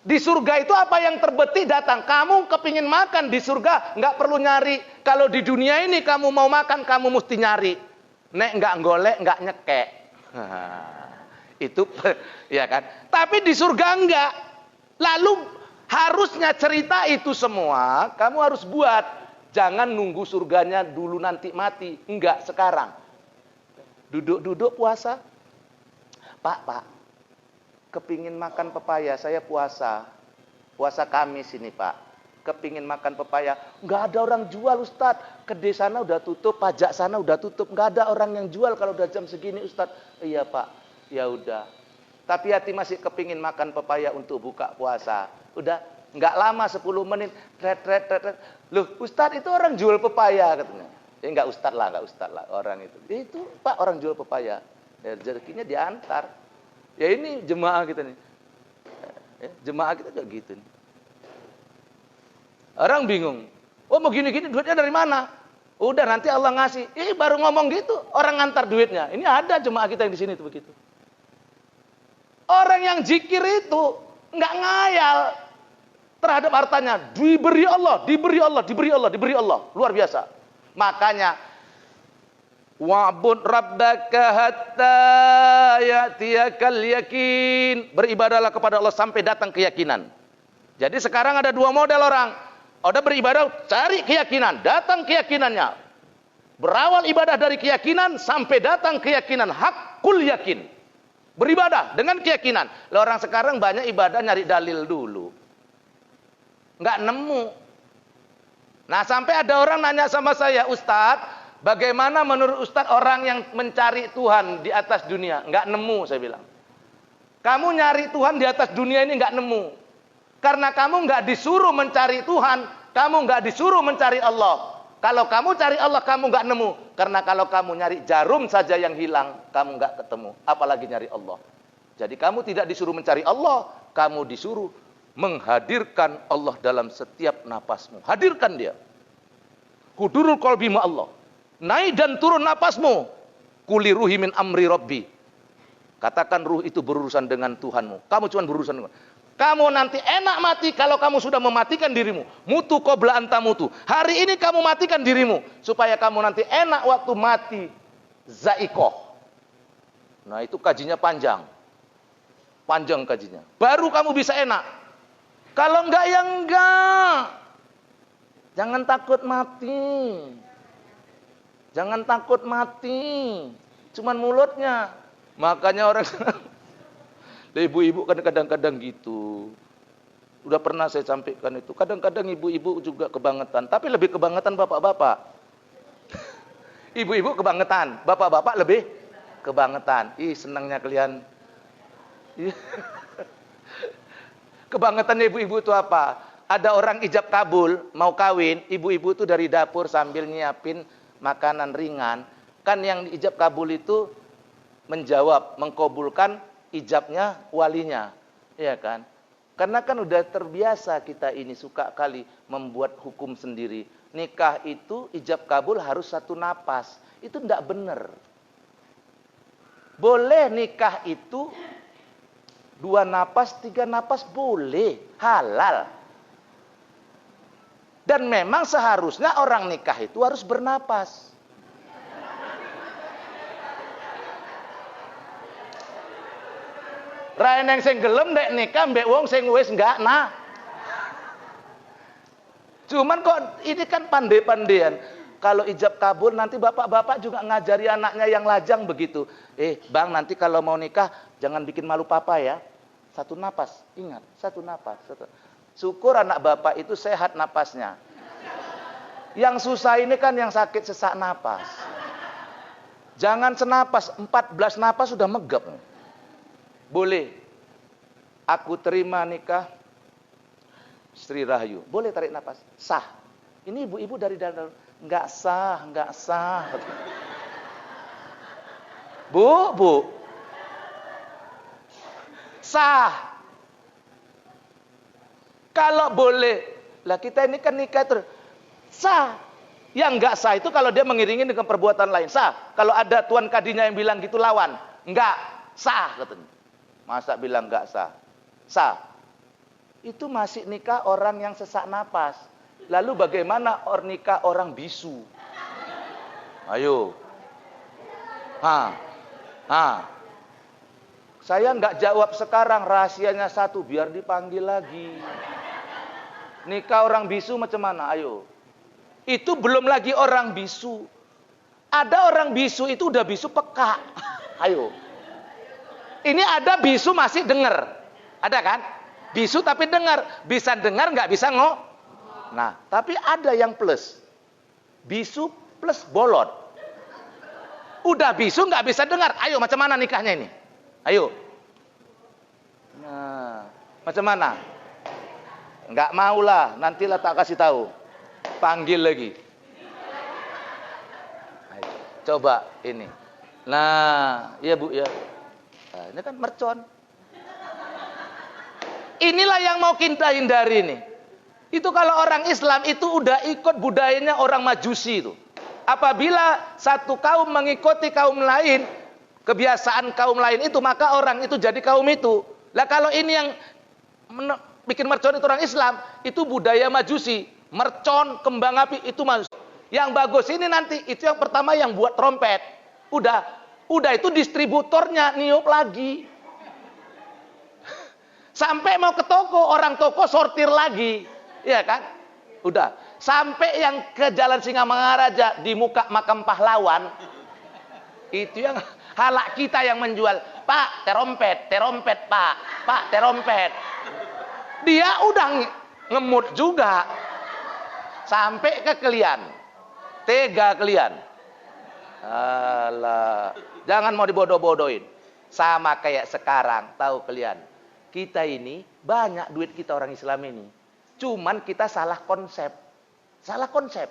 Di surga itu apa yang terbetik datang. Kamu kepingin makan di surga, nggak perlu nyari. Kalau di dunia ini kamu mau makan, kamu mesti nyari. Nek nggak golek, nggak nyekek. Itu ya kan. Tapi di surga enggak. Lalu harusnya cerita itu semua kamu harus buat. Jangan nunggu surganya dulu nanti mati. Enggak, sekarang. Duduk-duduk puasa. Pak. Kepingin makan pepaya, saya puasa Kamis ini Pak, kepingin makan pepaya, nggak ada orang jual Ustadz, kedai sana udah tutup, pajak sana udah tutup, nggak ada orang yang jual kalau udah jam segini Ustadz. Iya Pak, ya udah, tapi hati masih kepingin makan pepaya untuk buka puasa. Udah, nggak lama 10 menit, tret. Loh Ustadz itu orang jual pepaya katanya. Nggak Ustadz lah orang itu Pak orang jual pepaya, ya, rezekinya diantar. Ya ini jemaah kita nih. Jemaah kita kayak gitu nih. Orang bingung. Oh mau gini-gini duitnya dari mana? Udah nanti Allah ngasih. Baru ngomong gitu orang ngantar duitnya. Ini ada jemaah kita yang di sini tuh begitu. Orang yang zikir itu nggak ngayal terhadap hartanya. Diberi Allah. Luar biasa. Makanya wa'bud rabbaka hatta ya'tiyakal yakin. Beribadahlah kepada Allah sampai datang keyakinan. Jadi sekarang ada 2 model orang. Ada beribadah cari keyakinan, datang keyakinannya. Berawal ibadah dari keyakinan sampai datang keyakinan, hakul yakin. Beribadah dengan keyakinan. Lah orang sekarang banyak ibadah nyari dalil dulu. Enggak nemu. Nah, sampai ada orang nanya sama saya, Ustadz, bagaimana menurut Ustadz orang yang mencari Tuhan di atas dunia? Enggak nemu, saya bilang. Kamu nyari Tuhan di atas dunia ini enggak nemu. Karena kamu enggak disuruh mencari Tuhan, kamu enggak disuruh mencari Allah. Kalau kamu cari Allah, kamu enggak nemu. Karena kalau kamu nyari jarum saja yang hilang, kamu enggak ketemu. Apalagi nyari Allah. Jadi kamu tidak disuruh mencari Allah, kamu disuruh menghadirkan Allah dalam setiap napasmu. Hadirkan dia. Hudurul qalbi ma Allah. Naik dan turun napasmu. Kuli ruhi min amri rabbi. Katakan ruh itu berurusan dengan Tuhanmu. Kamu cuma berurusan dengan. Kamu nanti enak mati kalau kamu sudah mematikan dirimu. Mutu qabla anta mutu. Hari ini kamu matikan dirimu supaya kamu nanti enak waktu mati. Zaikoh. Nah itu kajinya panjang. Panjang kajinya. Baru kamu bisa enak. Kalau enggak ya enggak. Jangan takut mati. Jangan takut mati. Cuman mulutnya. Makanya orang ibu-ibu kan kadang-kadang gitu. Udah pernah saya sampaikan itu. Kadang-kadang ibu-ibu juga kebangetan. Tapi lebih kebangetan bapak-bapak. Ibu-ibu kebangetan. Bapak-bapak lebih kebangetan. Ih senangnya kalian. Kebangetannya ibu-ibu itu apa? Ada orang ijab kabul mau kawin. Ibu-ibu itu dari dapur sambil nyiapin makanan ringan. Kan yang ijab kabul itu menjawab, mengkabulkan ijabnya walinya. Iya kan? Karena kan udah terbiasa kita ini suka kali membuat hukum sendiri. Nikah itu ijab kabul harus 1 napas. Itu tidak benar. Boleh nikah itu 2 napas, 3 napas boleh. Halal. Dan memang seharusnya orang nikah itu harus bernapas. Rain yang sing gelem dek nikah mbek wong sing wis enggak nah. Cuman kok ini kan pandai-pandaian. Kalau ijab kabul nanti bapak-bapak juga ngajari anaknya yang lajang begitu. Bang, nanti kalau mau nikah jangan bikin malu papa ya. 1 napas, ingat, 1 napas. Syukur anak bapak itu sehat napasnya. Yang susah ini kan yang sakit sesak napas. Jangan senapas, 14 napas sudah megap. Boleh. Aku terima nikah Sri Rahayu. Boleh tarik napas. Sah. Ini ibu-ibu dari dalam. Enggak sah, enggak sah. Bu. Sah. Kalau boleh. Lah kita ini kan nikah terus. Sah. Yang enggak sah itu kalau dia mengiringi dengan perbuatan lain. Sah. Kalau ada tuan kadinya yang bilang gitu lawan. Enggak sah katanya. Masa bilang enggak sah? Sah. Itu masih nikah orang yang sesak napas. Lalu bagaimana nikah orang bisu? Ayo. Saya enggak jawab sekarang, rahasianya 1 biar dipanggil lagi. Nikah orang bisu macam mana? Ayo. Itu belum lagi orang bisu. Ada orang bisu itu udah bisu peka. Ayo. Ini ada bisu masih dengar. Ada kan? Bisu tapi dengar. Bisa dengar nggak bisa Nah, tapi ada yang plus. Bisu plus bolot. Udah bisu nggak bisa dengar. Ayo macam mana nikahnya ini? Ayo. Nah, macam mana? Nggak maulah. Nantilah tak kasih tahu. Panggil lagi. Ayo. Coba ini. Nah, iya Bu ya. Nah, ini kan mercon. Inilah yang mau kita hindari nih. Itu kalau orang Islam itu udah ikut budayanya orang Majusi itu. Apabila satu kaum mengikuti kaum lain, kebiasaan kaum lain itu, maka orang itu jadi kaum itu. Lah kalau ini yang bikin mercon itu orang Islam, itu budaya Majusi. Mercon, kembang api itu Majusi. Yang bagus ini nanti itu yang pertama yang buat trompet. Udah itu distributornya niup lagi. Sampai mau ke toko, orang toko sortir lagi. Iya kan? Udah. Sampai yang ke Jalan Singamangaraja di muka makam pahlawan. Itu yang halak kita yang menjual. Pak, terompet, Pak. Pak, terompet. Dia udah ngemut juga. Sampai ke kalian. Tega kalian. Alah, jangan mau dibodoh-bodohin. Sama kayak sekarang, tahu kalian. Kita ini banyak duit kita orang Islam ini. Cuman kita salah konsep. Salah konsep.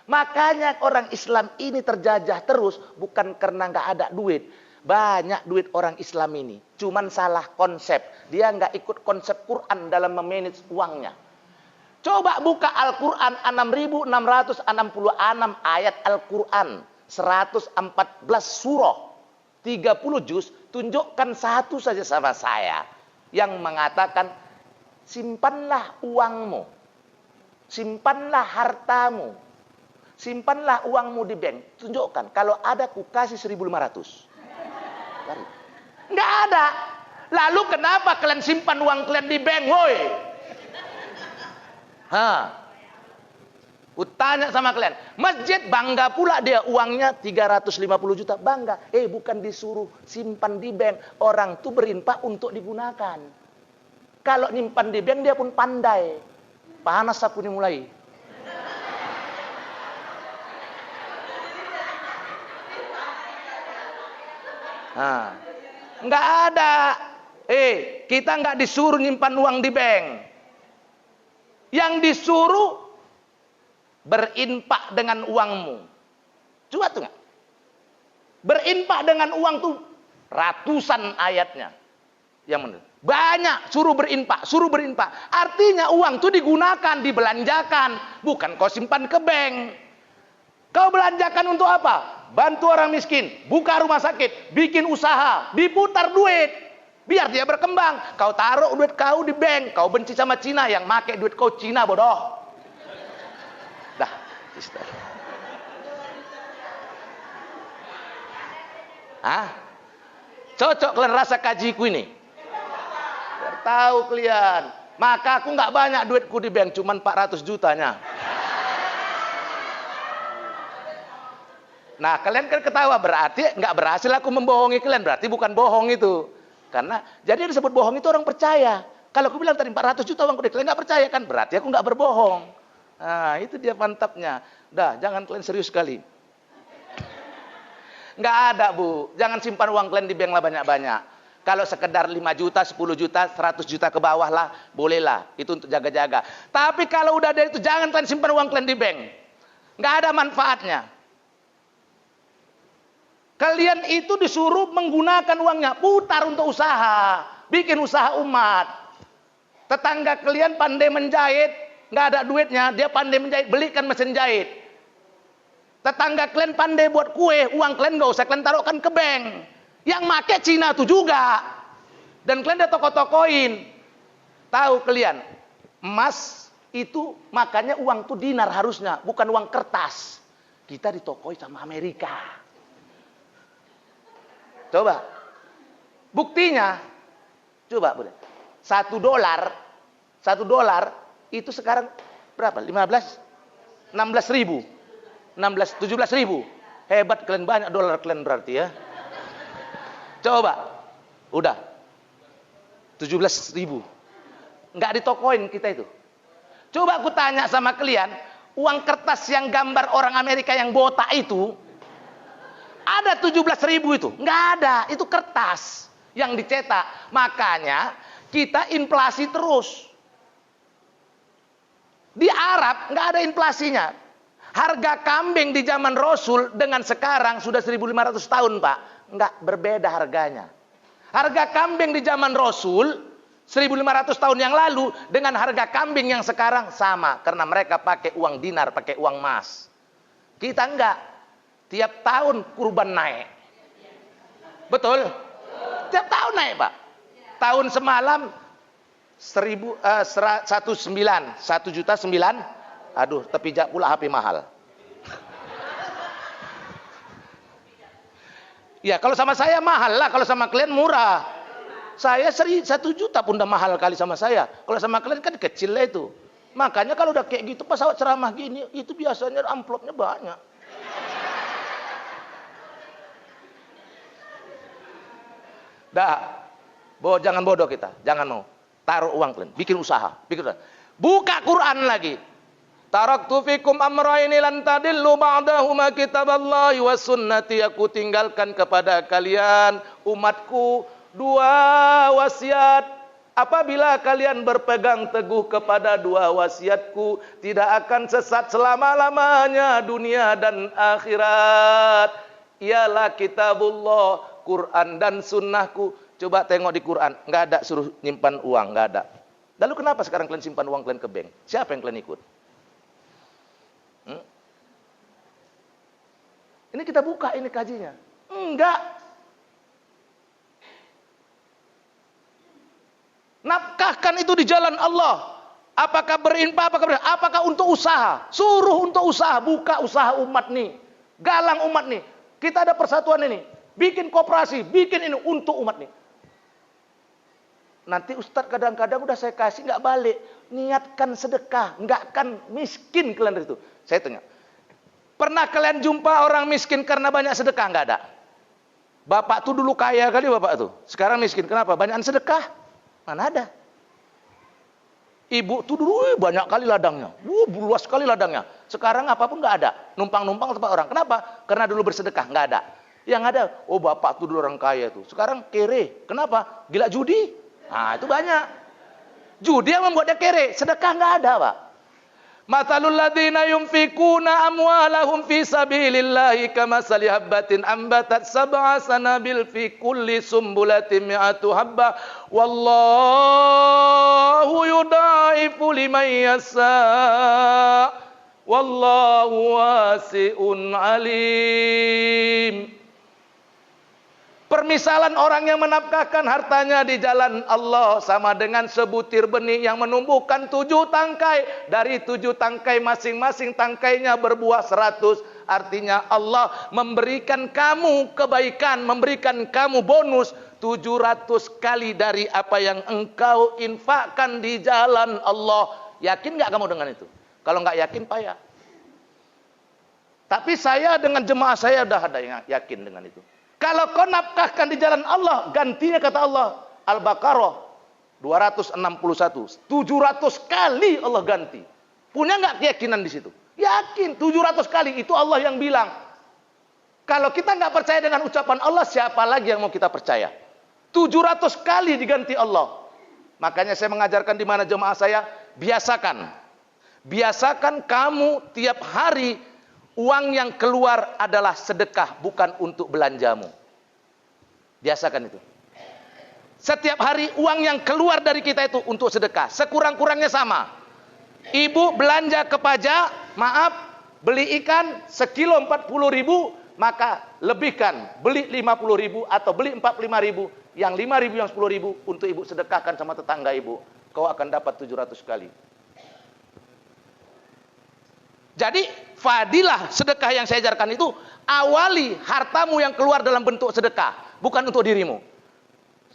Makanya orang Islam ini terjajah terus bukan karena nggak ada duit. Banyak duit orang Islam ini. Cuman salah konsep. Dia nggak ikut konsep Quran dalam memanage uangnya. Coba buka Al-Quran 6666 ayat Al-Quran. 114 surah, 30 juz, tunjukkan satu saja sama saya yang mengatakan simpanlah uangmu, simpanlah hartamu, simpanlah uangmu di bank. Tunjukkan, kalau ada ku kasih 1.500. Nggak ada. Lalu kenapa kalian simpan uang kalian di bank, woi? Kutanya sama kalian, masjid bangga pula dia uangnya 350 juta, bangga. Bukan disuruh simpan di bank, orang tuh berinfak untuk digunakan. Kalau nyimpan di bank dia pun pandai. Panas aku nih mulai. Nggak ada. Kita nggak disuruh nyimpan uang di bank. Yang disuruh berinfak dengan uangmu. Coba tuh nggak? Berinfak dengan uang tuh ratusan ayatnya. Yang benar. Banyak, suruh berinfak, suruh berinfak. Artinya uang itu digunakan, dibelanjakan, bukan kau simpan ke bank. Kau belanjakan untuk apa? Bantu orang miskin, buka rumah sakit, bikin usaha, diputar duit, biar dia berkembang. Kau taruh duit kau di bank, kau benci sama Cina, yang make duit kau Cina bodoh. Dah, cocok kalian rasa kajiku ini? Biar tahu kalian. Maka aku nggak banyak duitku di bank, cuman 400 jutanya. Nah, kalian kan ketawa, berarti nggak berhasil aku membohongi kalian, berarti bukan bohong itu. Karena jadi disebut bohong itu orang percaya. Kalau aku bilang tadi 400 juta uangku, kalian nggak percaya kan? Berarti aku nggak berbohong. Nah, itu dia mantapnya. Dah, jangan kalian serius sekali. Nggak ada, Bu. Jangan simpan uang kalian di bank lah banyak-banyak. Kalau sekedar 5 juta, 10 juta, 100 juta ke bawah lah, bolehlah. Itu untuk jaga-jaga. Tapi kalau udah ada itu, jangan kalian simpan uang kalian di bank. Nggak ada manfaatnya. Kalian itu disuruh menggunakan uangnya, putar untuk usaha. Bikin usaha umat. Tetangga kalian pandai menjahit, nggak ada duitnya, dia pandai menjahit, belikan mesin jahit. Tetangga kalian pandai buat kue, uang kalian nggak usah kalian taruhkan ke bank. Yang make Cina tuh juga. Dan kalian udah toko-tokoin. Tahu kalian, emas itu makanya uang tuh dinar harusnya, bukan uang kertas. Kita ditokoi sama Amerika. Coba. Buktinya, coba boleh. $1 itu sekarang berapa? 16 ribu. 17 ribu. Hebat kalian, banyak dolar kalian berarti ya. Coba. Udah. 17 ribu. Nggak ditokoin kita itu. Coba aku tanya sama kalian. Uang kertas yang gambar orang Amerika yang botak itu. Ada 17 ribu itu. Nggak ada. Itu kertas yang dicetak. Makanya kita inflasi terus. Di Arab nggak ada inflasinya. Harga kambing di zaman Rasul dengan sekarang sudah 1500 tahun, Pak. Nggak berbeda harganya. Harga kambing di zaman Rasul 1500 tahun yang lalu dengan harga kambing yang sekarang sama. Karena mereka pakai uang dinar, pakai uang emas. Kita enggak. Tiap tahun kurban naik. Betul? Tiap tahun naik, Pak. Tahun semalam 1,9. Aduh, terpijak pula HP mahal. Ya, kalau sama saya mahal lah, kalau sama kalian murah. Saya 1 juta pun udah mahal kali sama saya. Kalau sama kalian kan kecil lah itu. Makanya kalau udah kayak gitu pas awak ceramah gini, itu biasanya amplopnya banyak. Dah, jangan bodoh kita, jangan mau. Taruh uang kalian, bikin usaha, buka Quran lagi. Taraktu fikum amrayni lan tadillu ba'dahuma kitaballahi was sunnati. Aku tinggalkan kepada kalian umatku 2 wasiat. Apabila kalian berpegang teguh kepada 2 wasiatku, tidak akan sesat selama-lamanya dunia dan akhirat. Ialah kitabullah, Quran dan sunnahku. Coba tengok di Quran, nggak ada suruh nyimpan uang, nggak ada. Lalu kenapa sekarang kalian simpan uang kalian ke bank? Siapa yang kalian ikut? Ini kita buka ini kajinya. Enggak. Nafkahkan itu di jalan Allah. Apakah berinfak, apakah untuk usaha? Suruh untuk usaha, buka usaha umat nih. Galang umat nih. Kita ada persatuan ini. Bikin koperasi, bikin ini untuk umat nih. Nanti Ustadz kadang-kadang udah saya kasih nggak balik. Niatkan sedekah, nggak akan miskin kalian dari itu. Saya tanya. Pernah kalian jumpa orang miskin karena banyak sedekah? Nggak ada. Bapak tuh dulu kaya kali bapak tuh. Sekarang miskin. Kenapa? Banyakan sedekah. Mana ada. Ibu tuh dulu banyak kali ladangnya. Luas sekali ladangnya. Sekarang apapun nggak ada. Numpang-numpang tempat orang. Kenapa? Karena dulu bersedekah. Nggak ada. Yang ada, bapak tuh dulu orang kaya tuh. Sekarang kere. Kenapa? Gila judi. Nah itu banyak. Judi yang membuat dia kere. Sedekah nggak ada, Pak. Mathalul ladzina yunfikuna amwalahum fi sabilillahi kamathali habbatin ambatat sab'a sanabil fi kulli sumbulatin mi'atu habbah wallahu yudha'ifu liman yasha' wallahu wasi'un alim. Permisalan orang yang menafkahkan hartanya di jalan Allah sama dengan sebutir benih yang menumbuhkan 7 tangkai. Dari 7 tangkai masing-masing tangkainya berbuah 100. Artinya Allah memberikan kamu kebaikan, memberikan kamu bonus 700 kali dari apa yang engkau infakkan di jalan Allah. Yakin gak kamu dengan itu? Kalau gak yakin payah. Tapi saya dengan jemaah saya udah ada yang yakin dengan itu. Kalau kau nafkahkan di jalan Allah, gantinya kata Allah, Al-Baqarah 261, 700 kali Allah ganti. Punya nggak keyakinan di situ? Yakin, 700 kali itu Allah yang bilang. Kalau kita nggak percaya dengan ucapan Allah, siapa lagi yang mau kita percaya? 700 kali diganti Allah. Makanya saya mengajarkan di mana jemaah saya, biasakan kamu tiap hari uang yang keluar adalah sedekah, bukan untuk belanjamu. Biasakan itu. Setiap hari uang yang keluar dari kita itu untuk sedekah. Sekurang-kurangnya sama. Ibu belanja ke pajak, beli ikan sekilo 40.000, maka lebihkan. Beli 50.000 atau beli 45.000. Yang 5.000 yang 10.000 untuk ibu sedekahkan sama tetangga ibu. Kau akan dapat 700 kali. Jadi fadilah sedekah yang saya ajarkan itu, awali hartamu yang keluar dalam bentuk sedekah, bukan untuk dirimu.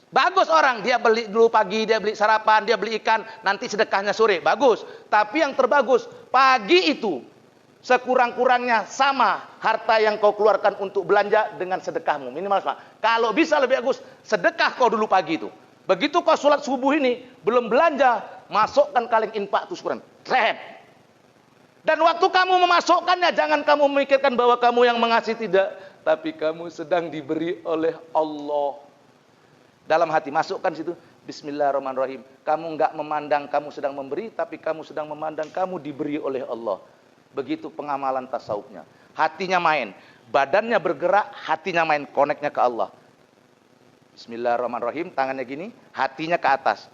Bagus orang, dia beli dulu pagi, dia beli sarapan, dia beli ikan, nanti sedekahnya sore, bagus. Tapi yang terbagus, pagi itu sekurang-kurangnya sama harta yang kau keluarkan untuk belanja dengan sedekahmu, minimal sama. Kalau bisa lebih bagus, sedekah kau dulu pagi itu. Begitu kau sholat subuh ini, belum belanja, masukkan kaleng infak itu syukuran. Trep. Dan waktu kamu memasukkannya, jangan kamu memikirkan bahwa kamu yang mengasih, tidak. Tapi kamu sedang diberi oleh Allah. Dalam hati, masukkan situ. Bismillahirrahmanirrahim. Kamu enggak memandang kamu sedang memberi, tapi kamu sedang memandang kamu diberi oleh Allah. Begitu pengamalan tasawufnya. Hatinya main. Badannya bergerak, hatinya main. Koneknya ke Allah. Bismillahirrahmanirrahim. Tangannya gini, hatinya ke atas.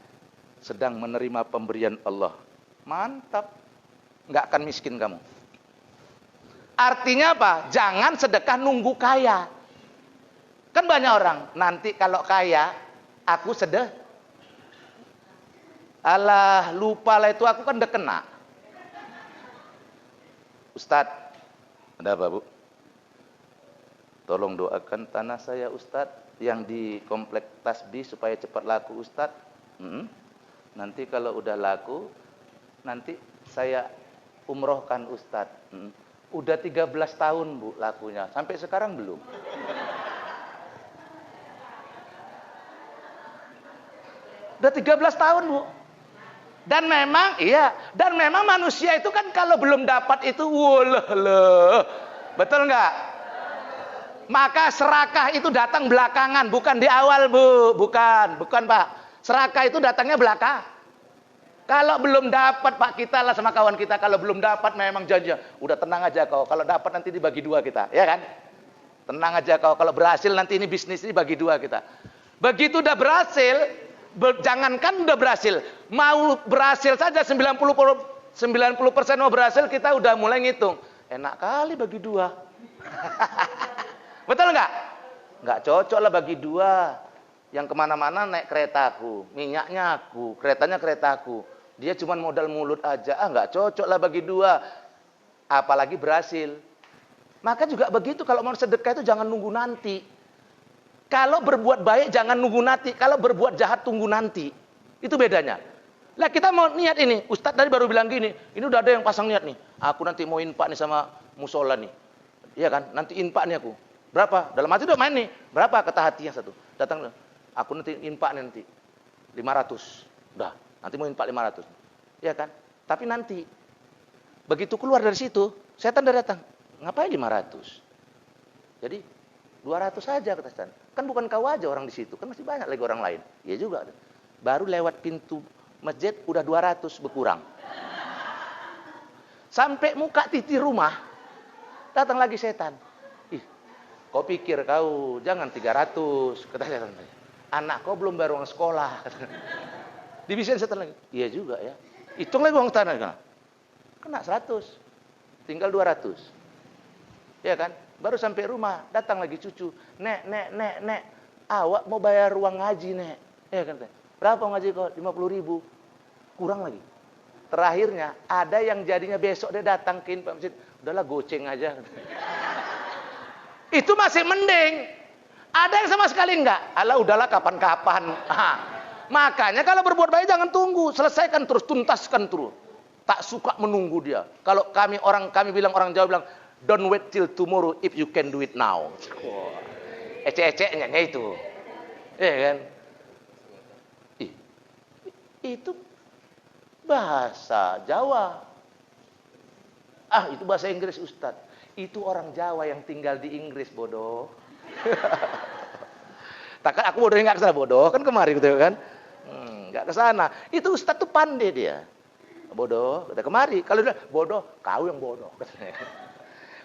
Sedang menerima pemberian Allah. Mantap. Nggak akan miskin kamu. Artinya apa? Jangan sedekah nunggu kaya. Kan banyak orang, nanti kalau kaya, aku sedekah. Alah, lupa lah itu, aku kan udah kena. Ustadz, ada apa bu? Tolong doakan tanah saya Ustadz, yang di komplek Tasbih supaya cepat laku Ustadz. Nanti kalau udah laku, nanti saya umrohkan Ustadz. Udah 13 tahun bu lakunya, sampai sekarang belum. Udah 13 tahun bu. Dan memang manusia itu kan kalau belum dapat itu betul nggak? Maka serakah itu datang belakangan, bukan di awal bu, bukan pak. Serakah itu datangnya belakang. Kalau belum dapat pak, kita lah sama kawan kita, kalau belum dapat memang janji, udah tenang aja kau, kalau dapat nanti dibagi 2 kita, ya kan? Tenang aja kau, kalau berhasil nanti ini bisnis ini bagi 2 kita. Begitu udah berhasil, jangankan udah berhasil, mau berhasil saja 90% mau berhasil, kita udah mulai ngitung. Enak kali bagi 2. Betul nggak? Nggak cocok lah bagi 2. Yang kemana-mana naik keretaku, minyaknya aku, keretanya keretaku. Dia cuma modal mulut aja, nggak cocok lah bagi 2. Apalagi berhasil. Maka juga begitu, kalau mau sedekah itu jangan nunggu nanti. Kalau berbuat baik jangan nunggu nanti, kalau berbuat jahat tunggu nanti. Itu bedanya. Lah kita mau niat ini, Ustadz tadi baru bilang gini, ini udah ada yang pasang niat nih. Aku nanti mau infak nih sama musola nih. Iya kan? Nanti infak nih aku. Berapa? Dalam hati udah main nih. Berapa? Kata hati yang satu. Datang, aku nanti infak nanti 500. Udah. Nanti mau infak 500. Ya kan? Tapi nanti begitu keluar dari situ, setan udah datang. Ngapain 500? Jadi 200 saja kata setan. Kan bukan kau aja orang di situ, kan masih banyak lagi orang lain. Ya juga. Baru lewat pintu masjid udah 200 berkurang. Sampai muka titi rumah, datang lagi setan. Ih, kau pikir kau jangan 300, kata setan. Anak kau belum bayar uang sekolah. Dibisain setan lagi. Iya juga ya. Hitung lagi uang tanah. Kena 100. Tinggal 200. Ya kan? Baru sampai rumah, datang lagi cucu. Nek. Awak mau bayar uang ngaji, Nek. Ya kan? Berapa uang ngaji kau? 50.000. Kurang lagi. Terakhirnya, ada yang jadinya besok dia datang ke Pak Masjid. Udahlah goceng aja. Itu masih mending. Ada yang sama sekali enggak. Alah udahlah kapan-kapan. Makanya kalau berbuat baik jangan tunggu. Selesaikan terus, tuntaskan terus. Tak suka menunggu dia. Kalau kami bilang, orang Jawa bilang, don't wait till tomorrow if you can do it now. Ecek-eceknya itu. Ya kan? Itu bahasa Jawa. Itu bahasa Inggris, Ustadz. Itu orang Jawa yang tinggal di Inggris, bodoh. Takkan aku bodohnya nggak kesana, bodoh kan kemarin gitu kan? Nggak kesana. Itu Ustadz tuh pandai dia. Bodoh, kata kemari. Kalau dia bodoh, kau yang bodoh.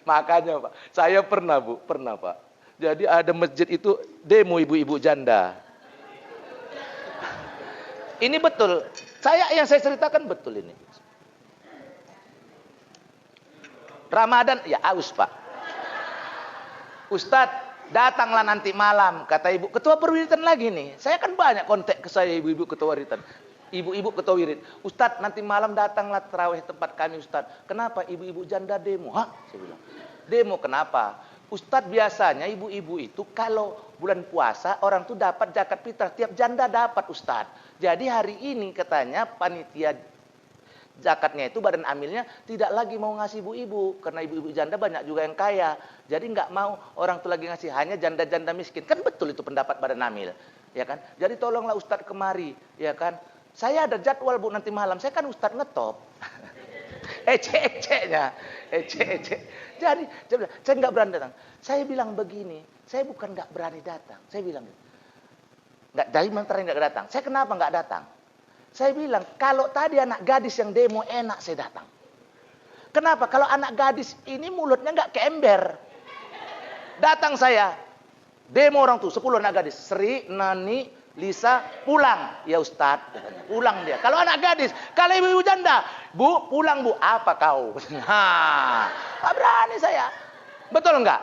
Makanya Pak, saya pernah Pak. Jadi ada masjid itu demo ibu-ibu janda. Ini betul. Yang saya ceritakan betul ini. Ramadan, ya aus Pak. Ustadz, datanglah nanti malam, kata ibu. Ketua perwiritan lagi nih. Saya kan banyak kontak ke saya ibu-ibu ketua wiritan. Ibu-ibu ketua wirid. Ustadz, nanti malam datanglah tarawih tempat kami Ustadz. Kenapa ibu-ibu janda demo? Saya bilang. Demo kenapa? Ustadz, biasanya ibu-ibu itu kalau bulan puasa orang tuh dapat zakat fitrah. Tiap janda dapat Ustadz. Jadi hari ini katanya panitia zakatnya itu badan amilnya tidak lagi mau ngasih ibu-ibu. Karena ibu-ibu janda banyak juga yang kaya. Jadi nggak mau orang tuh lagi ngasih. Hanya janda-janda miskin. Kan betul itu pendapat badan amil. Ya kan? Jadi tolonglah Ustadz kemari. Ya kan? Saya ada jadwal Bu nanti malam. Saya kan Ustadz ngetop. Ecek-eceknya. Ecek-ecek. Jadi saya nggak berani datang. Saya bilang begini. Saya bukan nggak berani datang. Saya bilang nggak, dari menteri nggak datang. Saya kenapa nggak datang? Saya bilang kalau tadi anak gadis yang demo enak saya datang. Kenapa? Kalau anak gadis ini mulutnya nggak keember. Datang saya demo orang tuh 10 anak gadis. Sri, Nani, Lisa, pulang. Ya Ustadz, katanya. Pulang dia. Kalau anak gadis, kalau ibu-ibu janda, Bu, pulang Bu. Apa kau? Tak berani saya. Betul enggak?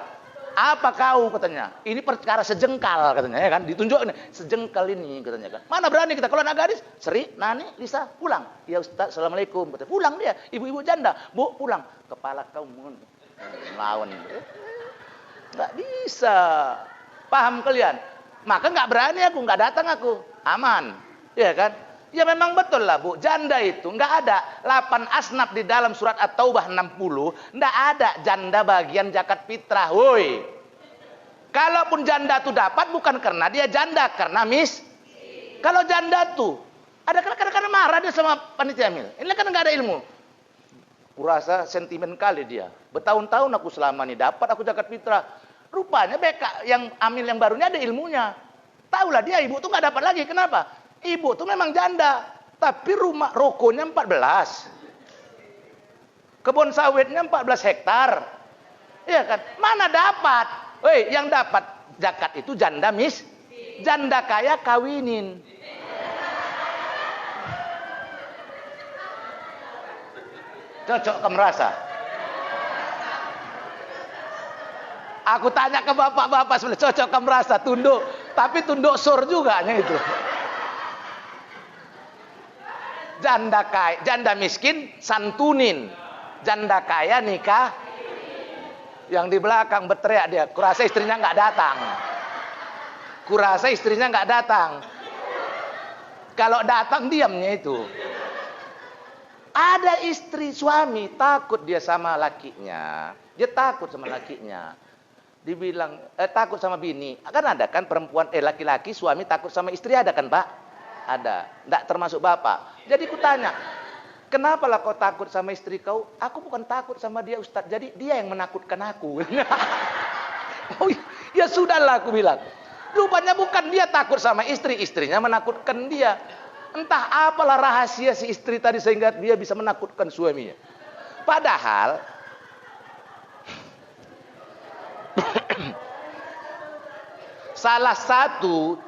Apa kau, katanya. Ini perkara sejengkal, katanya. Ya kan? Ditunjuk ini. Sejengkal ini, katanya kan. Mana berani kita. Kalau anak gadis, Sri, Nani, Lisa, pulang. Ya Ustadz, Assalamualaikum. Katanya. Pulang dia. Ibu-ibu janda, Bu, pulang. Kepala kau melawan. Nggak bisa. Paham kalian? Maka nggak berani aku, nggak datang aku. Aman. Ya kan? Ya memang betul lah Bu. Janda itu nggak ada. 8 asnaf di dalam surat At-Taubah 60. Nggak ada janda bagian zakat fitrah. Woi. Kalaupun janda tuh dapat bukan karena dia janda. Karena kalau janda tuh. Ada kadang-kadang marah dia sama panitia amil. Ini kan nggak ada ilmu. Kurasa sentimen kali dia. Bertahun-tahun aku selama ini dapat aku zakat fitrah. Rupanya BK yang amil yang barunya ada ilmunya. Taulah dia ibu tuh nggak dapat lagi. Kenapa? Ibu tuh memang janda, tapi rumah rokonya 14. Kebun sawitnya 14 hektar. Iya kan? Mana dapat? Woi, yang dapat zakat itu janda janda kaya kawinin. Cocok kamu rasa? Aku tanya ke bapak-bapak sebelah, cocok kamu rasa tunduk, tapi tunduk sur juga hanya itu. Janda kaya, janda miskin santunin, janda kaya nikah. Yang di belakang berteriak dia, kurasa istrinya nggak datang. Kurasa istrinya nggak datang. Kalau datang diamnya itu. Ada istri suami takut dia sama lakinya, dia takut sama lakinya. Dibilang takut sama bini. Kan ada kan perempuan laki-laki suami takut sama istri, ada kan Pak? Ada. Enggak termasuk Bapak. Jadi ku tanya, kenapa lah kau takut sama istri kau? Aku bukan takut sama dia Ustadz. Jadi dia yang menakutkan aku. Oh ya sudahlah aku bilang. Rupanya bukan dia takut sama istri, istrinya menakutkan dia. Entah apalah rahasia si istri tadi sehingga dia bisa menakutkan suaminya. Padahal salah satu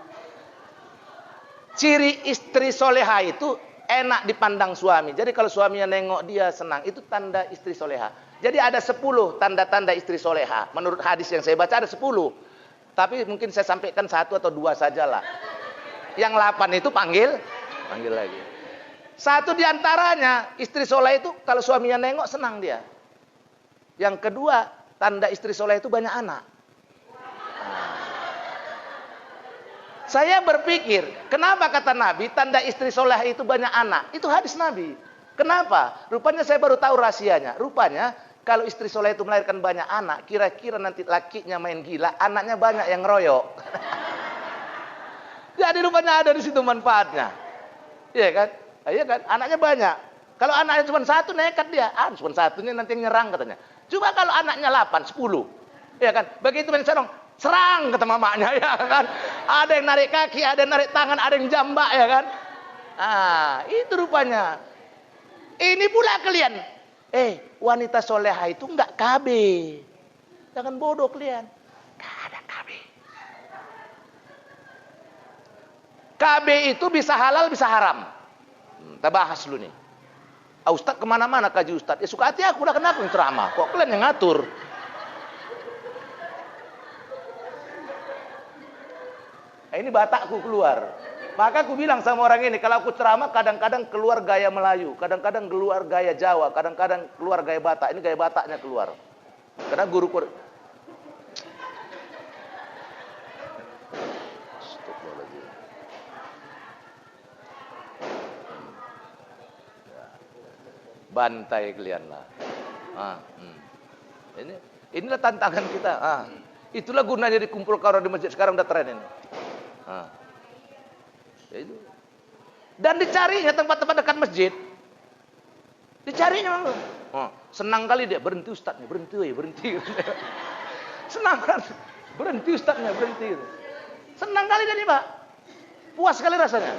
ciri istri soleha itu enak dipandang suami. Jadi kalau suaminya nengok dia senang, itu tanda istri soleha. Jadi ada 10 tanda-tanda istri soleha. Menurut hadis yang saya baca ada 10. Tapi mungkin saya sampaikan 1 atau 2 sajalah. Yang 8 itu panggil lagi. Satu diantaranya, istri soleh itu kalau suaminya nengok senang dia. Yang kedua, tanda istri soleh itu banyak anak. Saya berpikir, kenapa kata Nabi tanda istri soleh itu banyak anak? Itu hadis Nabi. Kenapa? Rupanya saya baru tahu rahasianya. Rupanya kalau istri soleh itu melahirkan banyak anak, kira-kira nanti lakinya main gila, anaknya banyak yang ngeroyok. Jadi rupanya ada di situ manfaatnya. Iya kan? Iya kan? Anaknya banyak. Kalau anaknya cuma 1 nekat dia. Cuma 1-nya nanti yang nyerang katanya. Coba kalau anaknya 8, 10. Iya kan? Begitu main serong. Serang kata mamanya, ya kan. Ada yang narik kaki, ada yang narik tangan, ada yang jambak, ya kan. Itu rupanya. Ini pula kalian. Wanita soleha itu enggak KB. Jangan bodoh kalian. Enggak ada KB. KB itu bisa halal, bisa haram. Kita bahas dulu nih. Ustadz kemana-mana kaji Ustadz. Ya suka hati aku, lah kenapa yang ceramah. Kok kalian yang ngatur? Ini Batakku keluar. Maka aku bilang sama orang ini, kalau aku ceramah kadang-kadang keluar gaya Melayu, kadang-kadang keluar gaya Jawa, kadang-kadang keluar gaya Batak. Ini gaya Bataknya keluar. Karena guru bantai kalian lah. Inilah tantangan kita. Itulah gunanya dikumpulkan orang di masjid sekarang udah tren ini. Ya itu. Dan dicarinya tempat-tempat dekat masjid. Dicarinya. Senang kali dia berhenti ustadznya, berhenti. Senang kan? Berhenti ustadznya, berhenti. Senang kali dia nih, Pak. Puas sekali rasanya.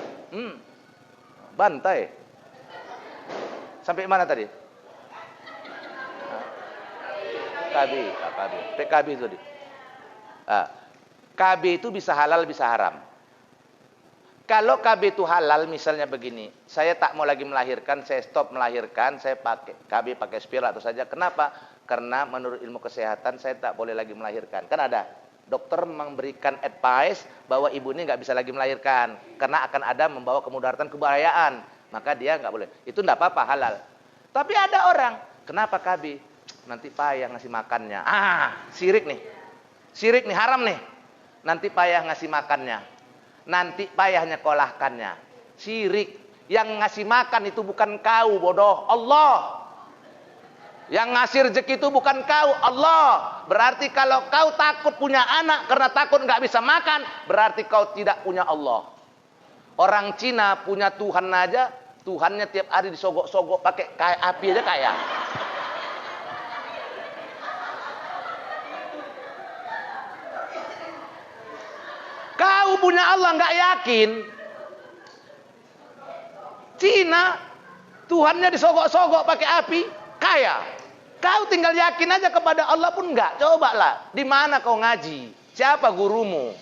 Bantai. Sampai mana tadi? PKB itu tadi. KB itu bisa halal, bisa haram. Kalau KB itu halal, misalnya begini, saya tak mau lagi melahirkan, saya stop melahirkan, saya pakai KB pakai spiral atau saja. Kenapa? Karena menurut ilmu kesehatan saya tak boleh lagi melahirkan. Kan ada dokter memberikan advice bahwa ibu ini nggak bisa lagi melahirkan karena akan ada membawa kemudaratan kebahayaan. Maka dia nggak boleh. Itu nggak apa-apa, halal. Tapi ada orang, kenapa KB? Nanti payah ngasih makannya. Syirik nih, haram nih. Nanti payah ngasih makannya. Nanti payahnya kolahkannya. Syirik. Yang ngasih makan itu bukan kau, bodoh. Allah. Yang ngasih rezeki itu bukan kau, Allah. Berarti kalau kau takut punya anak karena takut nggak bisa makan, berarti kau tidak punya Allah. Orang Cina punya Tuhan aja, Tuhannya tiap hari disogok-sogok pakai api aja kaya. Kau punya Allah nggak yakin? Cina Tuhannya disogok-sogok pakai api, kaya. Kau tinggal yakin aja kepada Allah pun enggak. Cobalah, di mana kau ngaji? Siapa gurumu?